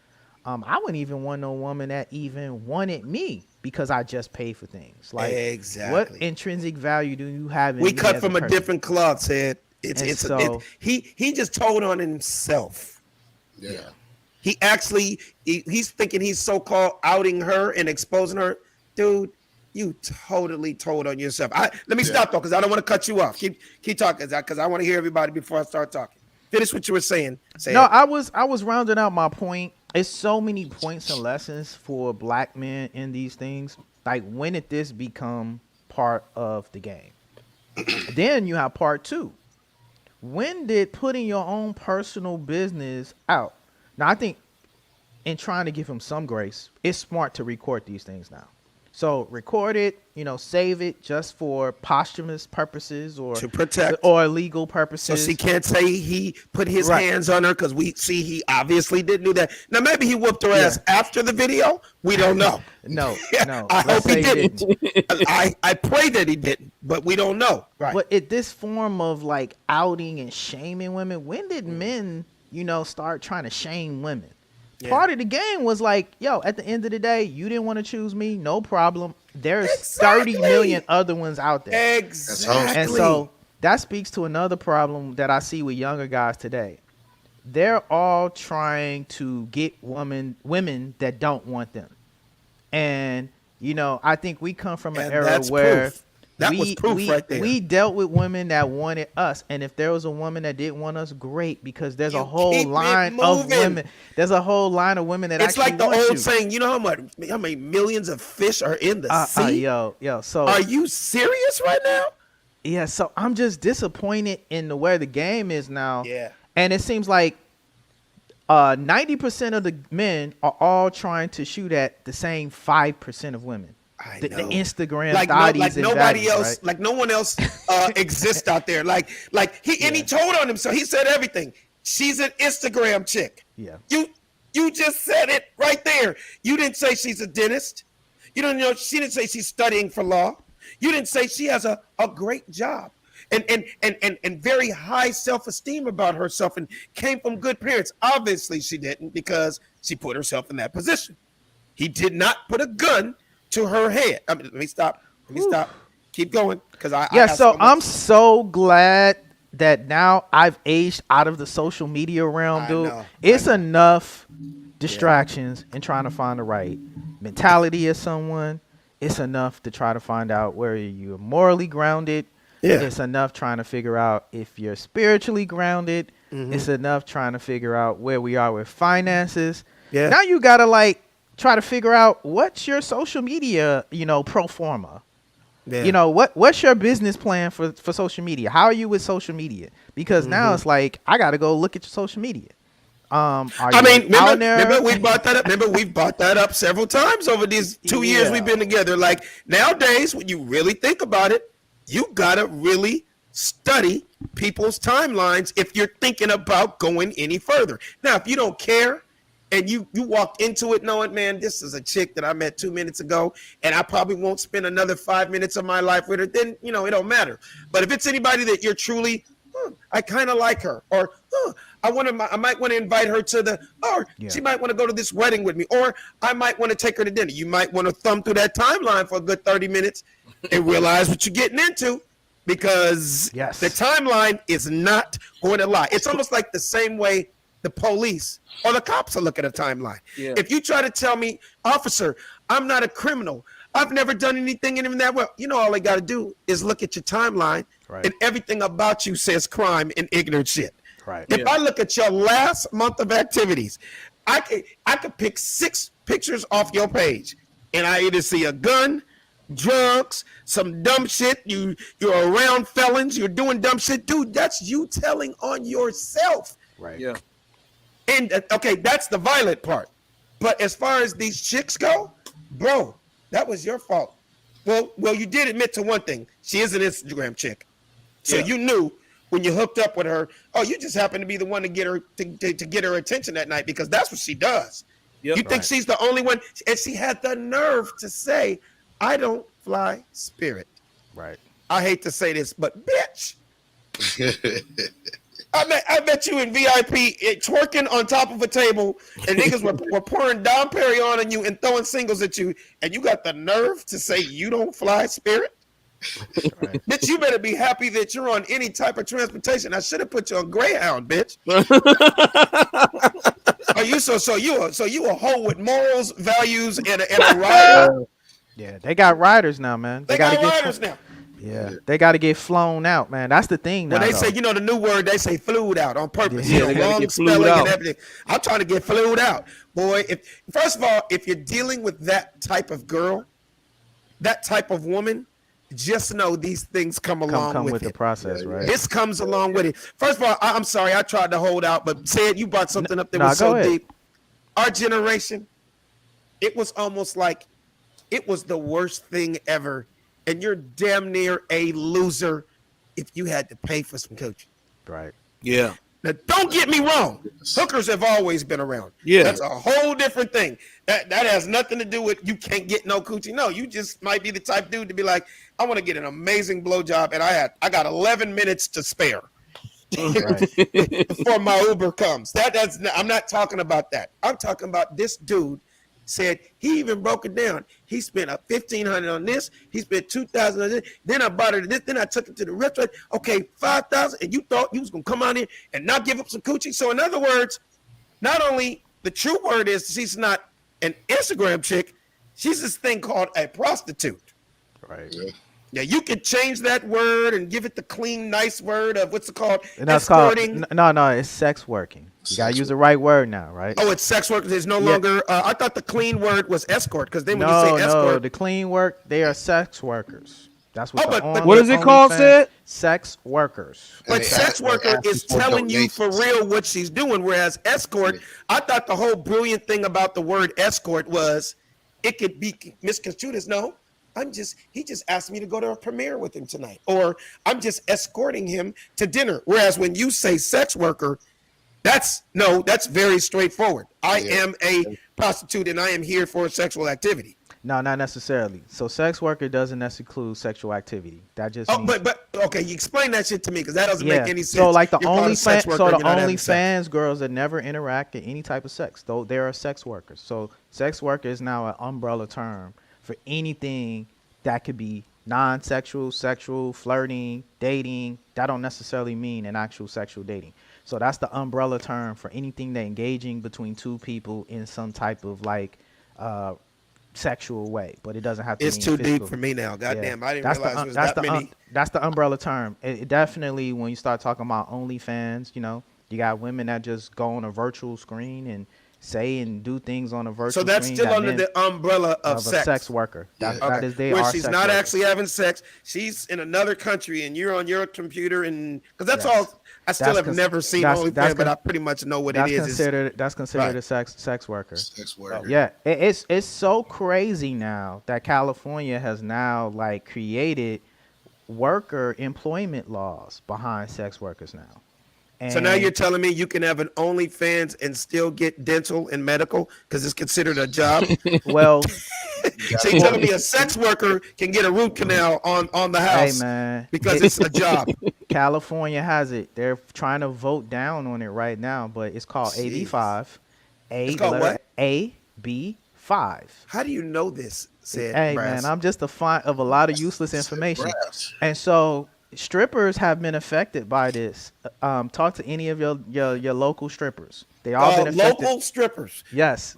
I wouldn't even want no woman that even wanted me because I just pay for things. Like, what intrinsic value do you have in we me cut as from a different cloth, said. He just told on himself. Yeah. He's thinking he's so-called outing her and exposing her. Dude, you totally told on yourself. Let me stop though, because I don't want to cut you off. Keep talking, because I want to hear everybody before I start talking. Finish what you were saying. I was rounding out my point. It's so many points and lessons for black men in these things. Like, when did this become part of the game? Then you have part two. When did putting your own personal business out? Now, I think in trying to give him some grace, it's smart to record these things now. So record it, save it just for posthumous purposes or to protect or legal purposes. So she can't say he put his hands on her, because we see he obviously didn't do that. Now maybe he whooped her ass after the video. We don't know. No. I hope he didn't. I pray that he didn't, but we don't know. Right. But this form of like outing and shaming women, when did men, start trying to shame women? Yeah. Part of the game was like, yo, at the end of the day, you didn't want to choose me, no problem. There's 30 million other ones out there. Exactly. And so that speaks to another problem that I see with younger guys today. They're all trying to get women that don't want them. And, I think we come from an era where proof. That was proof right there. We dealt with women that wanted us, and if there was a woman that didn't want us, great, because there's a whole line of women. There's a whole line of women that it's actually like the want old you. saying. You know how many millions of fish are in the sea? Yo. So are you serious right now? Yeah. So I'm just disappointed in where the game is now. Yeah. And it seems like 90% of the men are all trying to shoot at the same 5% of women. The Instagram like nobody values, else, right? like no one else exists out there. Like he told on himself. He said everything. She's an Instagram chick. Yeah. You just said it right there. You didn't say she's a dentist. You don't know. She didn't say she's studying for law. You didn't say she has a great job and very high self-esteem about herself and came from good parents. Obviously, she didn't, because she put herself in that position. He did not put a gun to her head. Let me stop. Keep going, because I'm so glad that now I've aged out of the social media realm, dude. It's enough distractions in trying to find the right mentality of someone. It's enough to try to find out where you're morally grounded. Yeah. It's enough trying to figure out if you're spiritually grounded. Mm-hmm. It's enough trying to figure out where we are with finances. Yeah. Now you gotta try to figure out what's your social media, pro forma. Yeah. What's your business plan for social media? How are you with social media? Because now it's like, I got to go look at your social media. Remember we brought that up. Remember we've brought that up several times over these 2 years we've been together. Like, nowadays, when you really think about it, you gotta really study people's timelines if you're thinking about going any further. Now, if you don't care and you walked into it knowing, man, this is a chick that I met 2 minutes ago, and I probably won't spend another 5 minutes of my life with her, then it don't matter. But if it's anybody that you're truly, I kind of like her, or I might want to invite her to she might want to go to this wedding with me, or I might want to take her to dinner. You might want to thumb through that timeline for a good 30 minutes and realize what you're getting into. because the timeline is not going to lie. It's almost like the same way the police or the cops are looking at a timeline. Yeah. If you try to tell me, officer, I'm not a criminal, I've never done anything in that well, all they got to do is look at your timeline, and everything about you says crime and ignorant shit. Right. If I look at your last month of activities, I could pick 6 pictures off your page, and I either see a gun, drugs, some dumb shit. You're around felons. You're doing dumb shit, dude. That's you telling on yourself. Right. Yeah. And okay, that's the violent part. But as far as these chicks go, bro, that was your fault. Well, you did admit to one thing. She is an Instagram chick, so you knew when you hooked up with her. Oh, you just happened to be the one to get her to get her attention that night because that's what she does. Yep. You think she's the only one, and she had the nerve to say, "I don't fly Spirit." Right. I hate to say this, but bitch. I bet you in VIP twerking on top of a table and niggas were pouring Dom Perignon on you and throwing singles at you, and you got the nerve to say you don't fly Spirit? Right. Bitch, you better be happy that you're on any type of transportation. I should have put you on Greyhound, bitch. Are you so you a hoe with morals, values, and a rider? Yeah, they got riders now, man. They got riders now. Yeah, they got to get flown out, man. That's the thing now. When they say, the new word, they say flued out on purpose. Yeah, wrong spelling and everything. I'm trying to get flued out. Boy, first of all, if you're dealing with that type of girl, that type of woman, just know these things come along with the process, right? This comes along with it. First of all, I'm sorry, I tried to hold out, but said you brought something up that was so deep. Our generation, it was almost like it was the worst thing ever. And you're damn near a loser if you had to pay for some coaching. Right. Yeah. Now, don't get me wrong. Hookers have always been around. Yeah. That's a whole different thing. That has nothing to do with you can't get no coochie. No, you just might be the type of dude to be like, I want to get an amazing blowjob, and I got 11 minutes to spare before my Uber comes. I'm not talking about that. I'm talking about this dude said he even broke it down. He spent $1,500 on this. He spent $2,000 on this. Then I bought it this. Then I took it to the restaurant. Okay, $5,000. And you thought you was gonna come out here and not give up some coochie. So in other words, not only the true word is she's not an Instagram chick, she's this thing called a prostitute. Right. Yeah, you could change that word and give it the clean, nice word of what's it called? And that's called no, it's sex working. You gotta use the right word now, right? Oh, it's sex work. There's no longer. I thought the clean word was escort because then when you say escort, no, the clean work, they are sex workers. That's what. But what is it called? Sid? Sex workers. But sex worker is telling you for real what she's doing, whereas escort, I thought the whole brilliant thing about the word escort was it could be misconstrued as he just asked me to go to a premiere with him tonight, or I'm just escorting him to dinner. Whereas when you say sex worker, that's very straightforward. I am a prostitute and I am here for sexual activity. No, not necessarily. So sex worker doesn't necessarily include sexual activity. That just means, but okay, you explain that shit to me because that doesn't make any sense. So like the OnlyFans girls that never interact in any type of sex, though they are sex workers. So sex worker is now an umbrella term for anything that could be non-sexual, sexual, flirting, dating. That don't necessarily mean an actual sexual dating. So that's the umbrella term for anything that engaging between two people in some type of sexual way, but it doesn't have to. It's too physical. Deep for me now. Goddamn, I didn't realize it was that many. That's the umbrella term. It definitely, when you start talking about OnlyFans, you got women that just go on a virtual screen and say and do things on a virtual screen. So that's still under the umbrella of sex. A sex worker. That is where she's not actually having sex. She's in another country and you're on your computer, and because that's all. I still have never seen OnlyFans, but I pretty much know what it is. That's considered a sex worker. Sex worker. Yeah, it's so crazy now that California has now created worker employment laws behind sex workers now. And so now you're telling me you can have an OnlyFans and still get dental and medical because it's considered a job? Well, so you're telling me a sex worker can get a root canal on the house because it's a job? California has it. They're trying to vote down on it right now, but it's called AB5. It's called what? AB5. How do you know this? Hey, man, I'm just a font of a lot of useless information. And so strippers have been affected by this. Talk to any of your local strippers. They all been affected. Local strippers. Yes.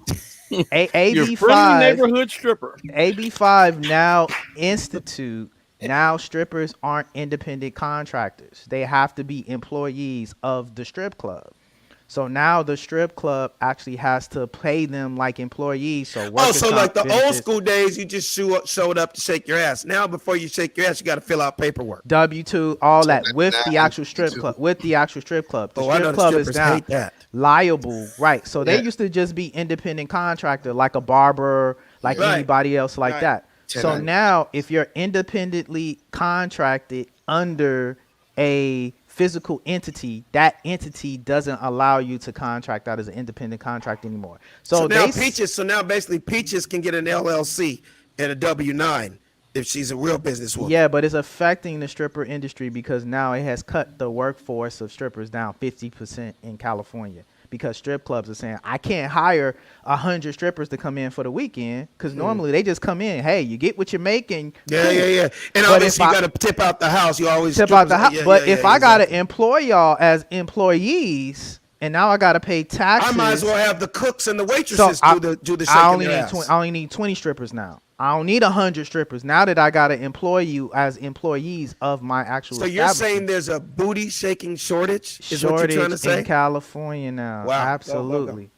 Your AB5 friendly neighborhood stripper. AB5 now institute. Now strippers aren't independent contractors. They have to be employees of the strip club. So now the strip club actually has to pay them like employees. So like the old school days, you just showed up to shake your ass. Now, before you shake your ass, you got to fill out paperwork. W-2, all that with the actual strip club. With the actual strip club, the strip club is now liable, right? So they used to just be independent contractor, like a barber, like anybody else, like that. So now, if you're independently contracted under a physical entity, that entity doesn't allow you to contract out as an independent contract anymore. So now basically Peaches can get an LLC and a W-9 if she's a real businesswoman. Yeah, but it's affecting the stripper industry because now it has cut the workforce of strippers down 50% in California. Because strip clubs are saying, I can't hire 100 strippers to come in for the weekend because normally they just come in. Hey, you get what you're making. Yeah. And obviously you got to tip out the house. You always tip out the house. But if I got to employ y'all as employees and now I got to pay taxes. I might as well have the cooks and the waitresses do the shaking I only need 20 strippers now. I don't need 100 strippers now that I got to employ you as employees of my actual. So you're saying there's a booty shaking shortage? Is what you're trying to say? In California now. Wow. Absolutely.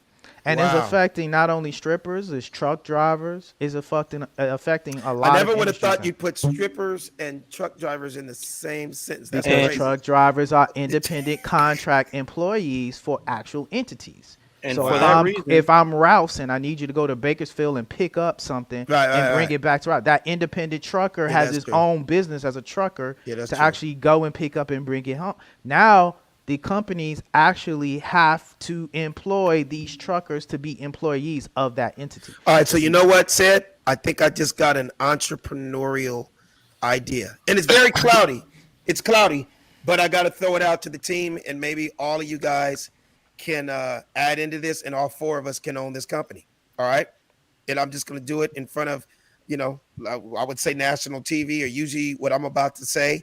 And it's affecting not only strippers, it's truck drivers. It's affecting a lot. I never would have thought you'd put strippers and truck drivers in the same sentence. That's crazy. Truck drivers are independent contract employees for actual entities. And so for if I'm Rouse and I need you to go to Bakersfield and pick up something and bring it back to Rouse, that independent trucker has his own business as a trucker to actually go and pick up and bring it home. Now the companies actually have to employ these truckers to be employees of that entity. All right, so you know what, Sid? I think I just got an entrepreneurial idea. And it's very cloudy. It's cloudy, but I got to throw it out to the team, and maybe all of you guys can add into this, and all four of us can own this company. All right? And I'm just going to do it in front of, I would say national TV, or usually what I'm about to say,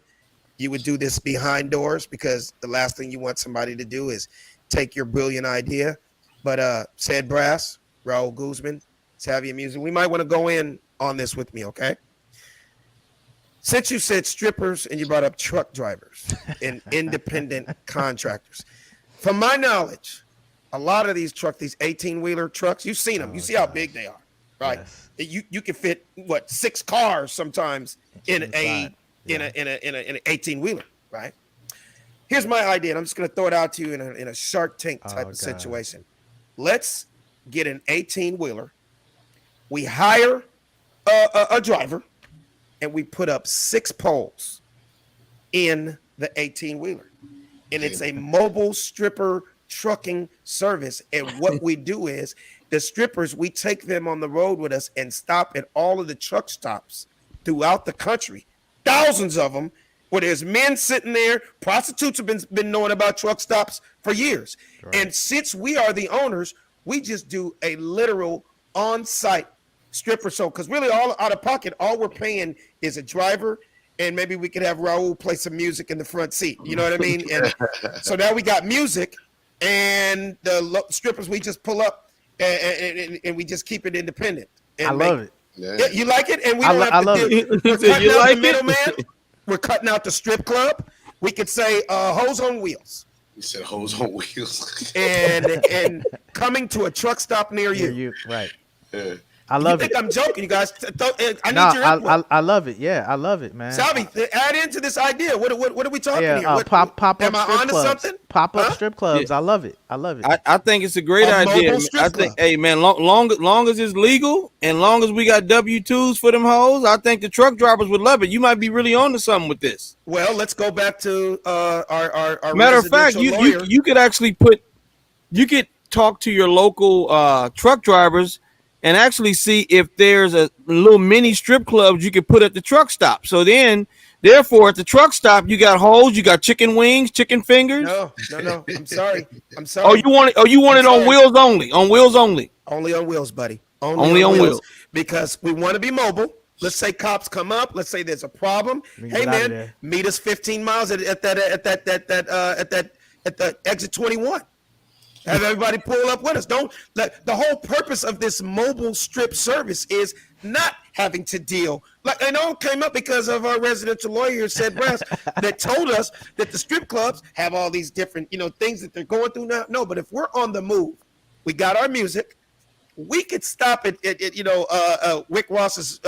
you would do this behind doors, because the last thing you want somebody to do is take your brilliant idea. But Sid Brass, Raul Guzman, Savvy Music, we might want to go in on this with me, okay? Since you said strippers and you brought up truck drivers and independent contractors, from my knowledge, a lot of these 18-wheeler trucks, you've seen them. You see how big they are, right? Yes. You can fit 6 cars sometimes in an 18-wheeler, right? Here's my idea, and I'm just going to throw it out to you in a Shark Tank type of situation. Let's get an 18-wheeler. We hire a driver, and we put up 6 poles in the 18-wheeler. And it's a mobile stripper trucking service. And what we do is the strippers, we take them on the road with us and stop at all of the truck stops throughout the country. Thousands of them, where there's men sitting there. Prostitutes have been knowing about truck stops for years. Right. And since we are the owners, we just do a literal on-site stripper show. Because really all out of pocket, all we're paying is a driver, and maybe we could have Raul play some music in the front seat. You know what I mean? And so now we got music, and the strippers, we just pull up and we just keep it independent. And I love it. Yeah, you like it? And we don't have to do, we're cutting out the middleman. We're cutting out the strip club. We could say hose on wheels. You said hose on wheels. and coming to a truck stop near you. Right. Yeah. I love it. You think I'm joking, you guys? I need your input. I love it. Yeah, I love it, man. Salvi, add into this idea. What are we talking here? Pop up am I strip onto clubs. Something? Pop up strip clubs. Yeah. I love it. I love it. I think it's a great idea. I think, hey man, long as it's legal and long as we got W-2s for them hoes, I think the truck drivers would love it. You might be really onto something with this. Well, let's go back to our matter of fact, you could actually talk to your local truck drivers and actually see if there's a little mini strip clubs you could put at the truck stop. So then, therefore, at the truck stop, you got holes, you got chicken wings, chicken fingers. No. I'm sorry. Oh, you want it on wheels only? On wheels only? Only on wheels, buddy. Only on wheels. Because we want to be mobile. Let's say cops come up. Let's say there's a problem. Hey man, meet us 15 miles at the exit 21. Have everybody pull up with us. Don't let the whole purpose of this mobile strip service is not having to deal. Like it all came up because of our residential lawyer said Brass that told us that the strip clubs have all these different, things that they're going through now. No, but if we're on the move, we got our music. We could stop at Wick Ross's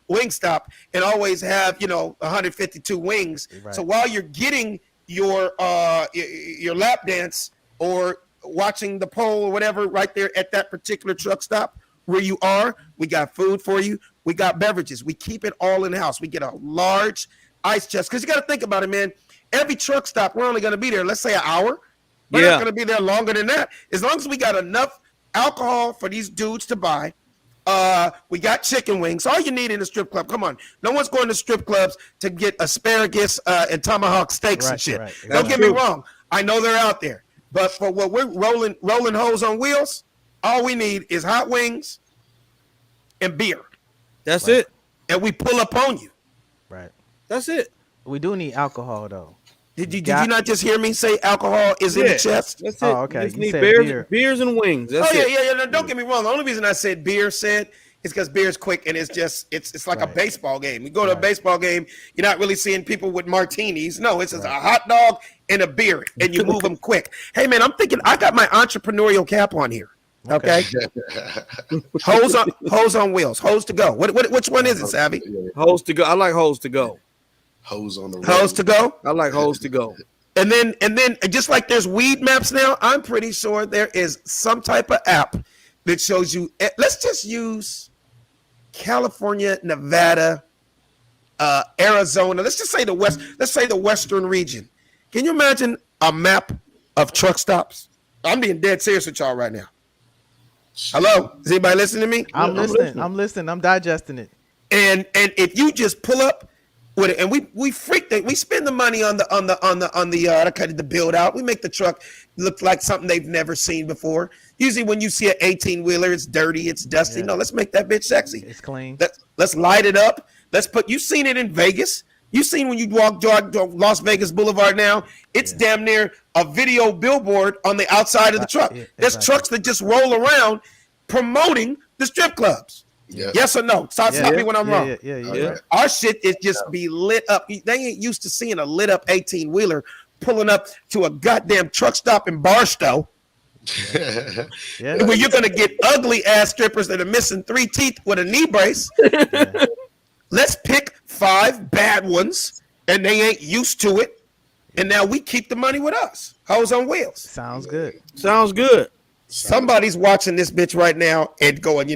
wing stop and always have 152 wings. Right. So while you're getting your lap dance or watching the pole or whatever right there at that particular truck stop where you are, we got food for you. We got beverages. We keep it all in the house. We get a large ice chest because you got to think about it, man. Every truck stop, we're only going to be there, let's say an hour. We're not going to be there longer than that. As long as we got enough alcohol for these dudes to buy, we got chicken wings. All you need in a strip club. Come on, no one's going to strip clubs to get asparagus and tomahawk steaks and shit. Right. Don't get me wrong. I know they're out there, but for what we're rolling hoes on wheels, all we need is hot wings and beer. That's it. And we pull up on you. Right. That's it. We do need alcohol though. Did you not just hear me say alcohol is in the chest? That's it. Oh, okay. You need beers and wings. That's yeah. No, don't get me wrong. The only reason I said beer is because beer's quick and it's like a baseball game. You go to a baseball game, you're not really seeing people with martinis. No, it's just a hot dog and a beer, and you move them quick. Hey man, I'm thinking I got my entrepreneurial cap on here. Okay. Hose on wheels. Hose to go. Which one is it, Savvy? Hose to go. I like hose to go. Hose on the road. Hose to go. I like hose to go. And then just like there's weed maps now, I'm pretty sure there is some type of app that shows you. Let's just use California, Nevada, Arizona. Let's just say the West. Let's say the Western region. Can you imagine a map of truck stops? I'm being dead serious with y'all right now. Hello, is anybody listening to me? I'm listening. I'm digesting it. And if you just pull up with it, and we spend the money on the build out. We make the truck look like something they've never seen before. Usually, when you see an 18-wheeler, it's dirty, it's dusty. Yeah. No, let's make that bitch sexy. It's clean. Let's light it up. You've seen it in Vegas. You've seen when you walk Las Vegas Boulevard now, it's damn near a video billboard on the outside of the truck. There's trucks that just roll around promoting the strip clubs. Yeah. Yes or no? Stop me when I'm wrong. Yeah. Our shit is just be lit up. They ain't used to seeing a lit up 18-wheeler pulling up to a goddamn truck stop in Barstow. Where you're going to get ugly ass strippers that are missing 3 teeth with a knee brace. Let's pick 5 bad ones, and they ain't used to it. And now we keep the money with us. Hose on wheels. Sounds good. Somebody's watching this bitch right now and going,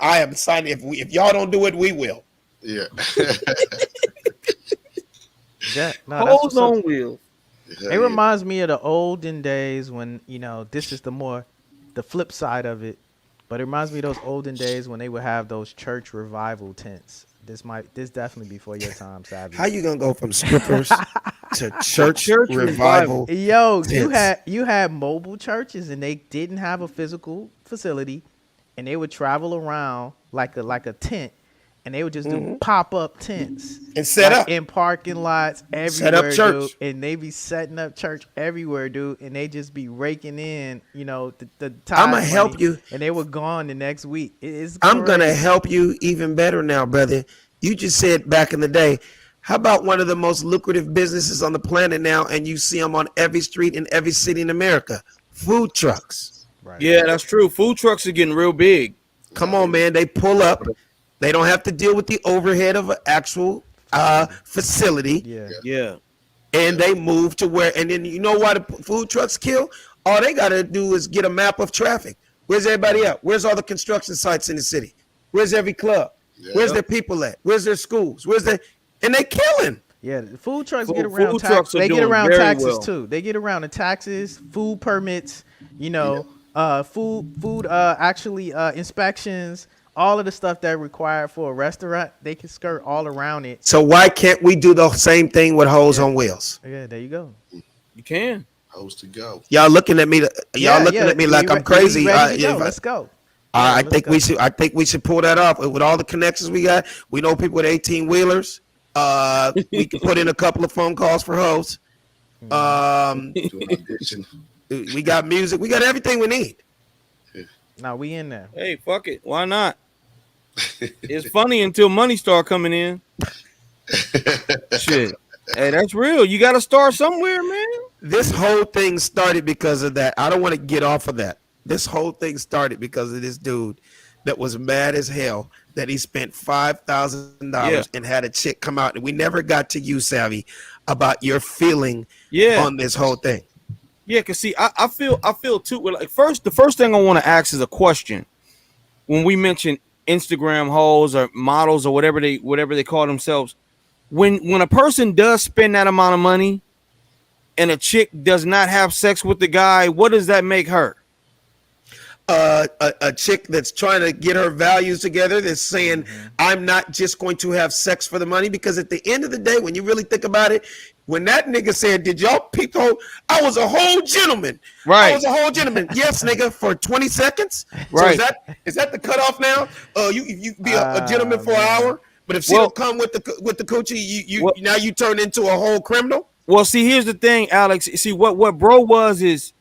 I am signing. If y'all don't do it, we will. Yeah. Hose on wheels. It reminds me of the olden days when, this is the flip side of it. But it reminds me of those olden days when they would have those church revival tents. This definitely before your time, Savvy. How you gonna go from strippers to church revival? Yo, you had mobile churches and they didn't have a physical facility, and they would travel around like a tent, and they would just do pop-up tents and set up in parking lots everywhere, set up church. Dude. And they be setting up church everywhere, dude, and they just be raking in, the time. I'm gonna help you, and they were gone the next week. I'm gonna help you even better now, brother. You just said back in the day. How about one of the most lucrative businesses on the planet now, and you see them on every street in every city in America? Food trucks. Right. Yeah, that's true. Food trucks are getting real big. Come on, man. They pull up. They don't have to deal with the overhead of an actual facility. Yeah. And they move to where, and then you know why the food trucks kill? All they got to do is get a map of traffic. Where's everybody at? Where's all the construction sites in the city? Where's every club? Yeah. Where's their people at? Where's their schools? And they killing. Yeah, the food trucks get around taxes. They get around taxes too. They get around the taxes, food permits, food inspections, all of the stuff that required for a restaurant. They can skirt all around it. So why can't we do the same thing with hose on wheels? Yeah, there you go. You can. Hose to go. Y'all looking at me. Y'all looking at me like I'm crazy. Let's go. I think we should. I think we should pull that off with all the connections we got. We know people with 18 wheelers. We can put in a couple of phone calls for hosts. We got music. We got everything we need. Now we in there. Hey, fuck it. Why not? It's funny until money start coming in. Shit. Hey, that's real. You got to start somewhere, man. This whole thing started because of that. I don't want to get off of that. This whole thing started because of this dude that was mad as hell that he spent $5,000 and had a chick come out. And we never got to you, Savvy, about your feeling on this whole thing. Yeah, because see, I feel too. Like the first thing I want to ask is a question. When we mention Instagram hoes or models or whatever they call themselves, when a person does spend that amount of money and a chick does not have sex with the guy, what does that make her? A chick that's trying to get her values together, that's saying, I'm not just going to have sex for the money, because at the end of the day, when you really think about it, when that nigga said, did y'all peep the whole, I was a whole gentleman. Right. I was a whole gentleman. Yes, nigga, for 20 seconds. Right. So is that the cutoff now? You be a gentleman for an hour, but if she don't come with the coochie, now you turn into a whole criminal? Well, see, here's the thing, Alex. See, what bro was is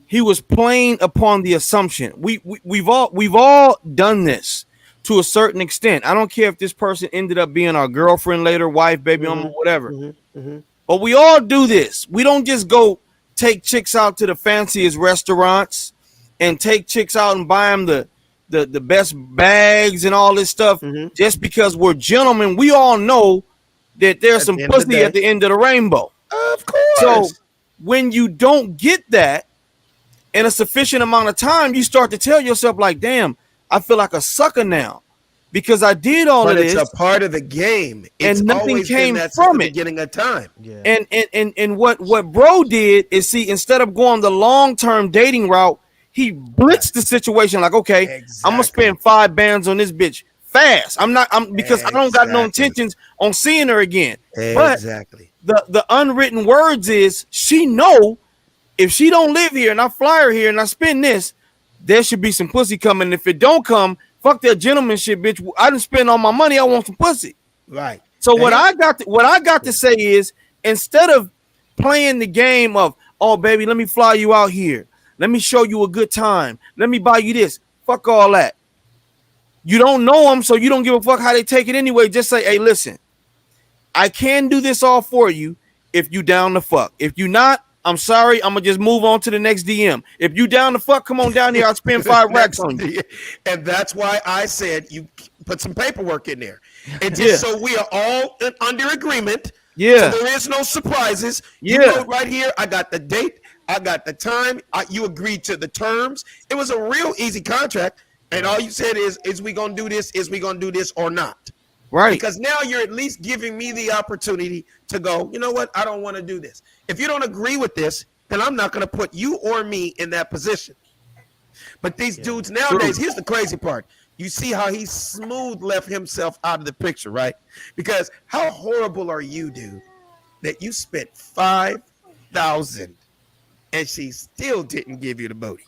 he was playing upon the assumption. We've all done this to a certain extent. I don't care if this person ended up being our girlfriend later, wife, baby mama, whatever. But we all do this. We don't just go take chicks out to the fanciest restaurants and take chicks out and buy them the best bags and all this stuff just because we're gentlemen. We all know that there's some pussy at the end of the rainbow. Of course. So when you don't get that in a sufficient amount of time, you start to tell yourself like, damn, I feel like a sucker now because I did all of this. But it's a part of the game. It's and nothing came from from the it. beginning of time. Yeah. And what bro did is, see, instead of going the long-term dating route, he blitzed the situation like, okay, I'm gonna spend 5 bands on this bitch fast. Because I don't got no intentions on seeing her again. Exactly. But the unwritten words is, she know if she don't live here and I fly her here and I spend this, there should be some pussy coming. If it don't come, fuck that gentleman shit, bitch. I didn't spend all my money. I want some pussy. Right. So what I got to say is, instead of playing the game of, oh baby, let me fly you out here, let me show you a good time, let me buy you this, fuck all that. You don't know them, so you don't give a fuck how they take it anyway. Just say, hey, listen, I can do this all for you if you down to fuck. If you not, I'm sorry, I'm gonna just move on to the next DM. If you down to fuck, come on down here. I'll spend 5 racks on you. And that's why I said you put some paperwork in there. And just so we are all under agreement. Yeah. So there is no surprises. You wrote right here, I got the date, I got the time, you agreed to the terms. It was a real easy contract. And all you said is we gonna do this, is we gonna do this or not? Right. Because now you're at least giving me the opportunity to go, you know what? I don't want to do this. If you don't agree with this, then I'm not going to put you or me in that position. But these dudes nowadays, here's the crazy part. You see how he smooth left himself out of the picture, right? Because how horrible are you, dude, that you spent $5,000 and she still didn't give you the booty?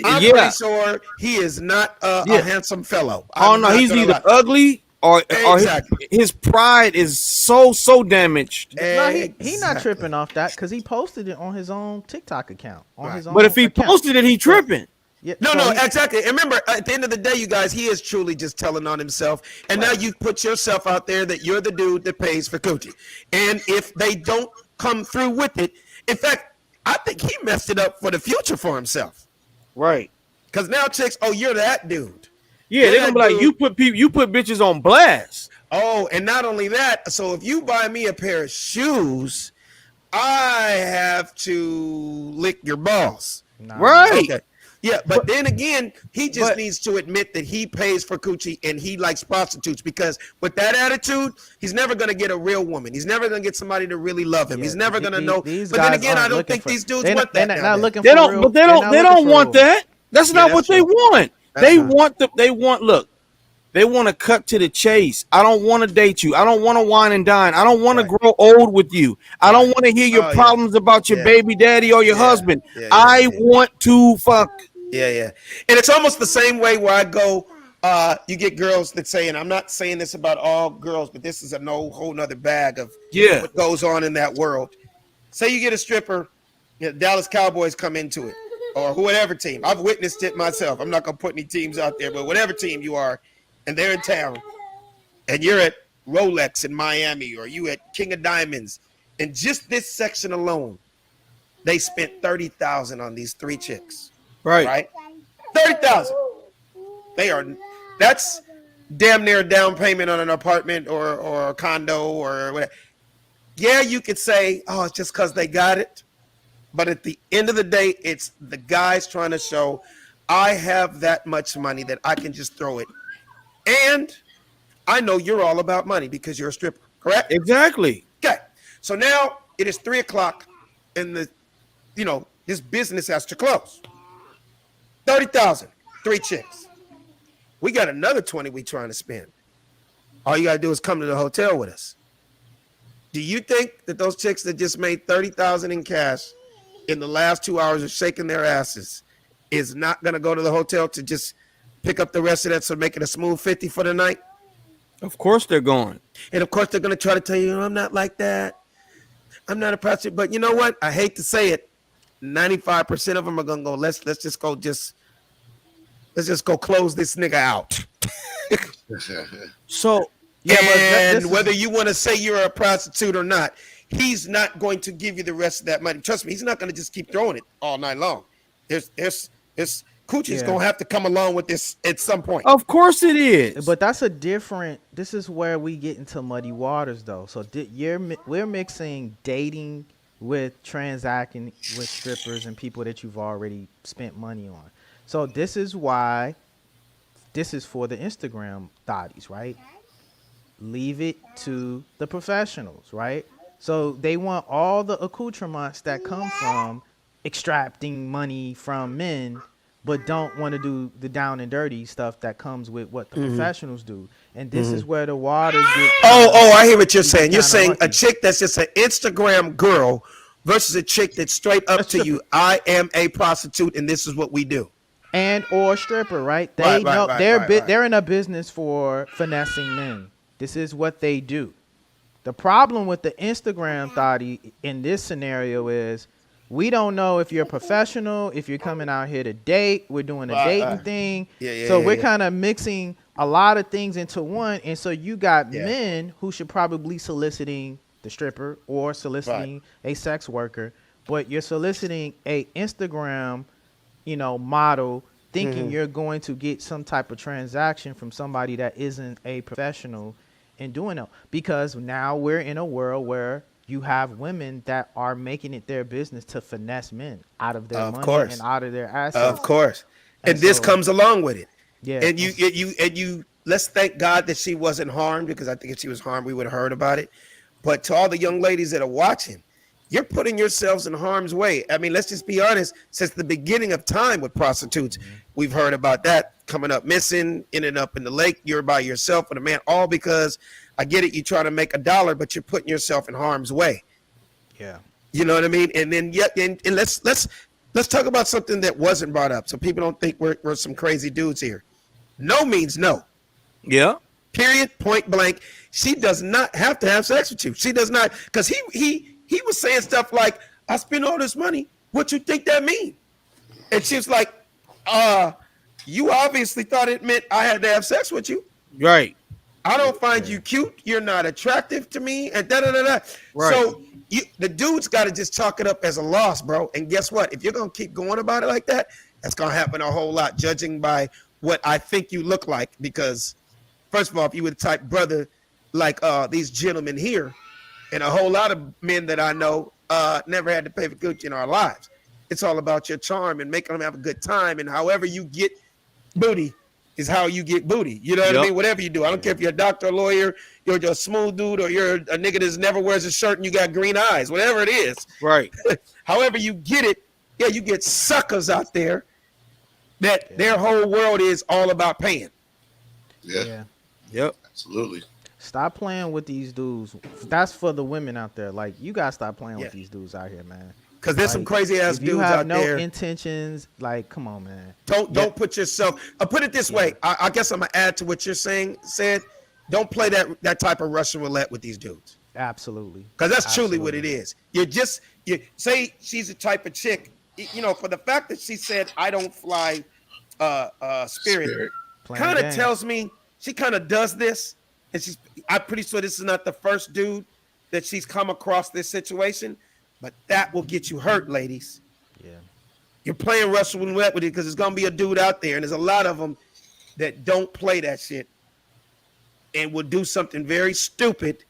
I'm pretty sure he is not a handsome fellow. He's either ugly or his pride is so damaged. No, he not tripping off that because he posted it on his own TikTok account. But if he posted it, he tripping. Yeah, No, exactly. And remember, at the end of the day, you guys, he is truly just telling on himself. And now you put yourself out there that you're the dude that pays for coochie. And if they don't come through with it, in fact, I think he messed it up for the future for himself. Right. Because now chicks, oh, you're that dude. Yeah, they're gonna be like, you put bitches on blast. Oh, and not only that, so if you buy me a pair of shoes, I have to lick your balls. Right. Okay. Yeah, but then again, he just needs to admit that he pays for coochie and he likes prostitutes, because with that attitude, he's never going to get a real woman. He's never going to get somebody to really love him. He's never going to know. But then again, I don't think these dudes want that. They're not looking they for don't, real, but they don't want that. That's not what they want. They want to cut to the chase. I don't want to date you. I don't want to wine and dine. I don't want to grow old with you. I don't want to hear your problems about your baby daddy or your husband. I want to fuck. Yeah. And it's almost the same way where I go, you get girls that say, and I'm not saying this about all girls, but this is a whole nother bag of what goes on in that world. Say you get a stripper, Dallas Cowboys come into it, or whatever team. I've witnessed it myself. I'm not going to put any teams out there, but whatever team you are, and they're in town, and you're at Rolex in Miami, or you at King of Diamonds, and just this section alone, they spent $30,000 on these 3 chicks. Right? $30,000. That's damn near a down payment on an apartment or a condo or whatever. Yeah, you could say, oh, it's just because they got it. But at the end of the day, it's the guys trying to show I have that much money that I can just throw it. And I know you're all about money because you're a stripper, correct? Exactly. Okay. So now it is 3:00 and this business has to close. 30,000, 3 chicks. We got another 20 we trying to spend. All you gotta do is come to the hotel with us. Do you think that those chicks that just made 30,000 in cash in the last 2 hours of shaking their asses is not gonna go to the hotel to just pick up the rest of that, so make it a smooth 50 for the night? Of course they're going. And of course they're gonna try to tell you, I'm not like that. I'm not a prostitute. But you know what? I hate to say it. 95% of them are gonna go, let's just go close this nigga out. So whether you want to say you're a prostitute or not, he's not going to give you the rest of that money. Trust me, he's not going to just keep throwing it all night long. There's Coochie's gonna have to come along with this at some point. Of course it is. But that's this is where we get into muddy waters though. So we're mixing dating with transacting with strippers and people that you've already spent money on. So this is why this is for the Instagram thotties, right? Leave it to the professionals, right? So they want all the accoutrements that come from extracting money from men, but don't want to do the down and dirty stuff that comes with what the professionals do. And this is where the waters get. I hear what you're saying. You're saying a chick that's just an Instagram girl versus a chick that's straight up to you. I am a prostitute and this is what we do. And or stripper, right? They know they're in a business for finessing men. This is what they do. The problem with the Instagram thotty in this scenario is we don't know if you're a professional, if you're coming out here to date. We're doing a dating thing. So we're kind of mixing a lot of things into one. And so you got men who should probably soliciting the stripper or soliciting a sex worker, but you're soliciting a Instagram, model, thinking you're going to get some type of transaction from somebody that isn't a professional in doing it. Because now we're in a world where you have women that are making it their business to finesse men out of their money and out of their assets. Of course. And this comes along with it. Yeah. And you let's thank God that she wasn't harmed, because I think if she was harmed, we would have heard about it. But to all the young ladies that are watching, you're putting yourselves in harm's way. I mean, let's just be honest. Since the beginning of time with prostitutes, we've heard about that coming up missing, ending up in the lake. You're by yourself with a man, all because I get it. You try to make $1, but you're putting yourself in harm's way. Yeah. You know what I mean? And then and let's talk about something that wasn't brought up, so people don't think we're some crazy dudes here. No means no. Yeah. Period. Point blank. She does not have to have sex with you. She does not, because he was saying stuff like, I spent all this money. What you think that mean? And she was like, you obviously thought it meant I had to have sex with you. Right. I don't find you cute. You're not attractive to me. And da-da-da-da. Right. So the dude's got to just chalk it up as a loss, bro. And guess what? If you're going to keep going about it like that, that's going to happen a whole lot, judging by what I think you look like. Because, first of all, if you were the type brother like these gentlemen here, and a whole lot of men that I know never had to pay for Gucci in our lives. It's all about your charm and making them have a good time. And however you get booty is how you get booty. You know what I mean? Whatever you do. I don't care if you're a doctor, a lawyer, you're just a smooth dude, or you're a nigga that never wears a shirt and you got green eyes, whatever it is. Right. However you get it, you get suckers out there that their whole world is all about paying. Yeah. Yep. Absolutely. Stop playing with these dudes. That's for the women out there. Like, you gotta stop playing with these dudes out here, man. Because there's some crazy ass if you dudes have out no there. intentions, like, come on, man. Don't put yourself. Put it this way. I guess I'm gonna add to what you're saying. Said, don't play that type of Russian roulette with these dudes. Absolutely. Because that's truly what it is. You say she's the type of chick. You know, for the fact that she said I don't fly Spirit. Kind of tells me she kind of does this, and I'm pretty sure this is not the first dude that she's come across this situation, but that will get you hurt, ladies. Yeah, you're playing Russian roulette with it because there's gonna be a dude out there, and there's a lot of them that don't play that shit and will do something very stupid,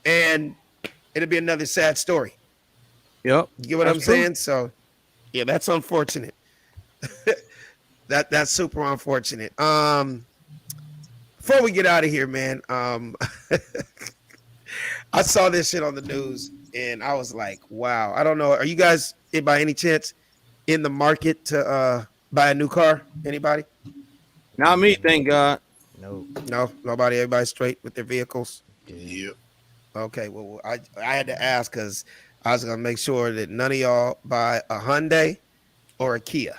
and it'll be another sad story. Yep, you get what I'm saying? So, yeah, that's unfortunate. That's super unfortunate. Before we get out of here, man, I saw this shit on the news and I was like, wow. I don't know. Are you guys, by any chance, in the market to buy a new car? Anybody? Not me, thank God. No, nobody. Everybody straight with their vehicles. Yep. Okay. Well, I had to ask because I was gonna make sure that none of y'all buy a Hyundai or a Kia.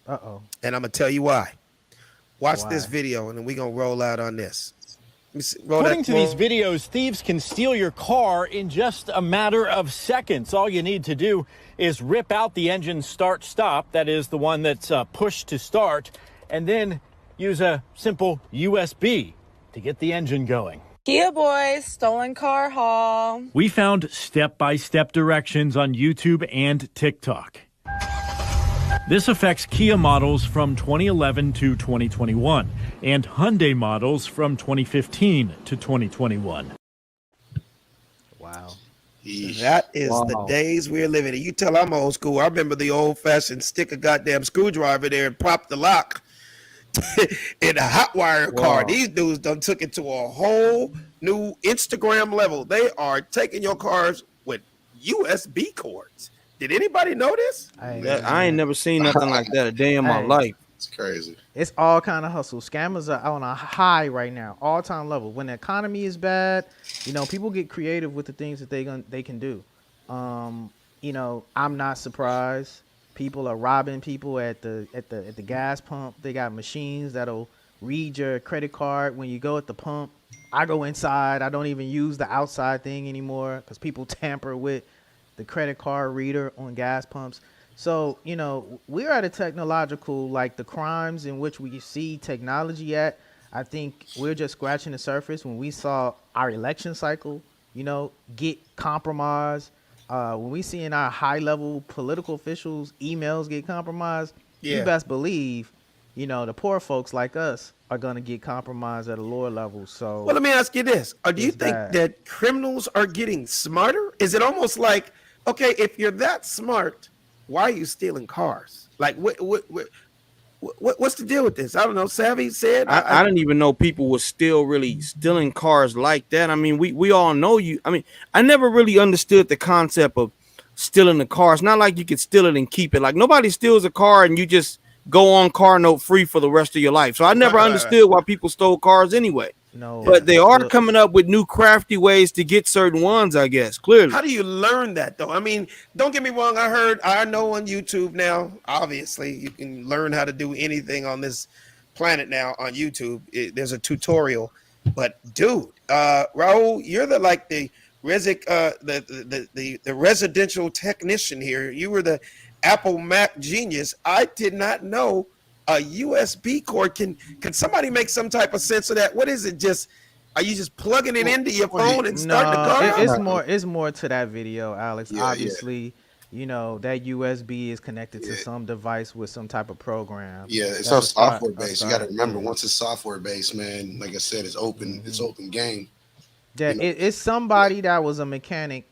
And I'm gonna tell you why. Watch this video, and then we're gonna roll out on this. According to these videos, thieves can steal your car in just a matter of seconds. All you need to do is rip out the engine start-stop, that is the one that's pushed to start, and then use a simple USB to get the engine going. Kia Boys, stolen car haul. We found step-by-step directions on YouTube and TikTok. This affects Kia models from 2011 to 2021 and Hyundai models from 2015 to 2021. Wow. That is the days we're living in. You tell I'm old school. I remember the old-fashioned stick a goddamn screwdriver there and pop the lock in a hot wire car. These dudes done took it to a whole new Instagram level. They are taking your cars with USB cords. Did anybody know this? I ain't never seen nothing like that a day in my life. It's crazy. It's all kind of hustle. Scammers are on a high right now, all-time level. When the economy is bad, you know, people get creative with the things that they can do. You know, I'm not surprised. People are robbing people at the gas pump. They got machines that'll read your credit card when you go at the pump. I go inside. I don't even use the outside thing anymore because people tamper with the credit card reader on gas pumps. So, you know, we're at a technological, like the crimes in which we see technology at, I think we're just scratching the surface. When we saw our election cycle, you know, get compromised, when we see in our high level political officials emails get compromised, you best believe, you know, the poor folks like us are going to get compromised at a lower level. So, well, let me ask you this. Do you think that criminals are getting smarter? Is it almost like, okay, if you're that smart, why are you stealing cars? Like, what's the deal with this? I don't know. Savvy said. I didn't even know people were still really stealing cars like that. I mean, we all know you. I mean, I never really understood the concept of stealing the car. It's not like you can steal it and keep it. Like, nobody steals a car and you just go on car note free for the rest of your life. So I never understood why people stole cars anyway. No, but they are coming up with new crafty ways to get certain ones, I guess. Clearly. How do you learn that though? I mean, don't get me wrong. I know on YouTube now, obviously you can learn how to do anything on this planet now on YouTube. There's a tutorial, but dude, Raul, you're the residential technician here. You were the Apple Mac genius. I did not know a USB cord can somebody make some type of sense of that? What is it? Just are you just plugging it into your phone and starting the car? It's more to that video, Alex. Obviously, you know, that USB is connected to some device with some type of program. Yeah, it's all software based. You got to remember, once it's software based, man, like I said, it's open. It's open game. Yeah, you know? It's somebody that was a mechanic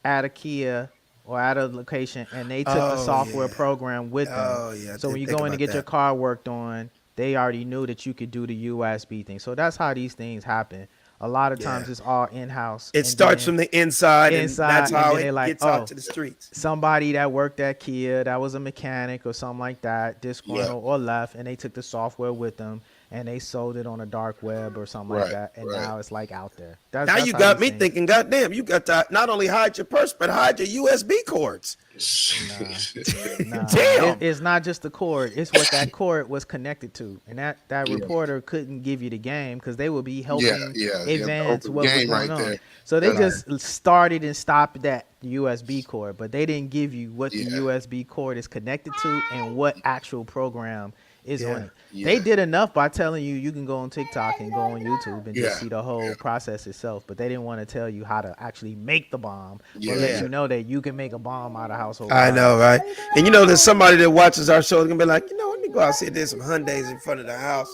at a Kia or at a location, and they took the software program with them. So when you go in to get your car worked on, they already knew that you could do the USB thing. So that's how these things happen. A lot of times it's all in-house. It starts from the inside, and that's how it gets out to the streets. Somebody that worked at Kia, that was a mechanic or something like that, disgruntled or left, and they took the software with them. and they sold it on a dark web or something like that, and now it's like out there. Now you got me thinking, goddamn, you got to not only hide your purse, but hide your USB cords. Nah. Damn. It's not just the cord, it's what that cord was connected to, and that reporter couldn't give you the game because they would be helping advance what was going on. So they just started and stopped that USB cord, but they didn't give you what the USB cord is connected to and what actual program is on it. They did enough by telling you can go on TikTok and go on YouTube and just see the whole process itself, but they didn't want to tell you how to actually make the bomb or let you know that you can make a bomb out of household. I know, right? And there's somebody that watches our show gonna be like, let me go out and see if there's some Hyundais in front of the house.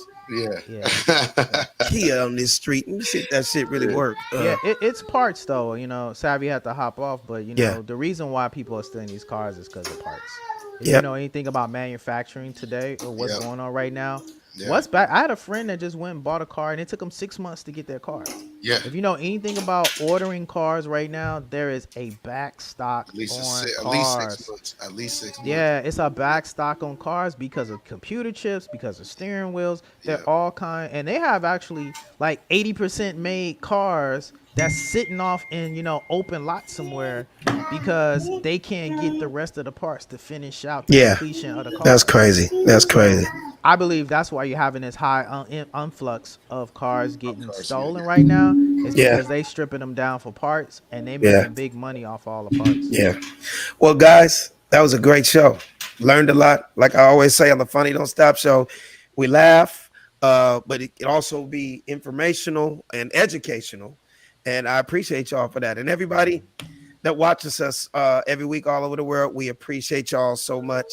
Kia on this street. Let me see if that shit really work. It's parts though. Savvy had to hop off, but the reason why people are stealing these cars is because of parts. If you know anything about manufacturing today or what's going on right now, what's back? I had a friend that just went and bought a car, and it took him 6 months to get their car. If you know anything about ordering cars right now, there is a back stock on cars. At least 6 months. Yeah, it's a back stock on cars because of computer chips, because of steering wheels. They're all and they have actually like 80% made cars that's sitting off in open lot somewhere because they can't get the rest of the parts to finish out the completion of the car. That's crazy. I believe that's why you're having this high influx of cars getting stolen right now. It's because they stripping them down for parts and they making big money off all the parts. Well, guys, that was a great show. Learned a lot. Like I always say on the Funny Don't Stop show, we laugh, but it can also be informational and educational. And I appreciate y'all for that. And everybody that watches us every week all over the world, we appreciate y'all so much.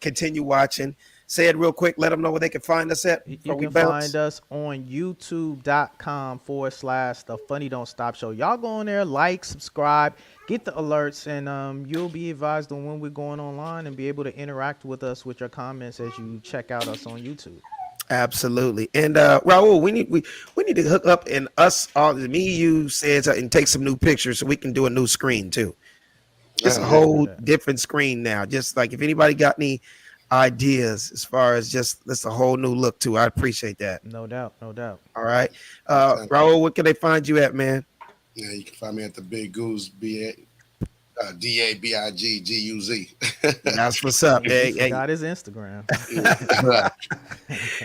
Continue watching. Say it real quick. Let them know where they can find us at. You can find us on youtube.com/The Funny Don't Stop Show. Y'all go on there, like, subscribe, get the alerts, and you'll be advised on when we're going online and be able to interact with us with your comments as you check out us on YouTube. Absolutely. And Raul, we need to hook up and us all, me, you, says, and take some new pictures so we can do a new screen too. It's a whole different screen now. Just like if anybody got any ideas as far as that's a whole new look too. I appreciate that. No doubt. All right. Raul, what can they find you at, man? Yeah, you can find me at the Big Goose, DABIGGUZ. That's what's up. Hey. Got his Instagram.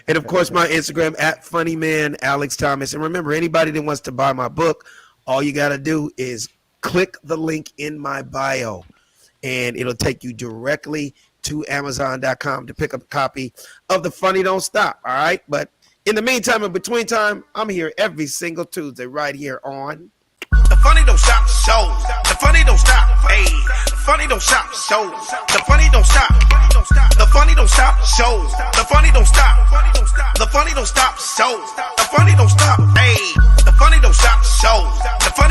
And of course, my Instagram at Funnyman Alex Thomas. And remember, anybody that wants to buy my book, all you got to do is click the link in my bio, and it'll take you directly to Amazon.com to pick up a copy of The Funny Don't Stop. All right. But in the meantime, in between time, I'm here every single Tuesday right here on The Funny Don't Stop Show. The Funny Don't Stop. Hey, The Funny Don't Stop Show. The Funny Don't Stop. The Funny Don't Stop Show. The Funny Don't Stop. The Funny Don't Stop Show. The Funny Don't Stop. Hey, The Funny Don't Stop Show. The Funny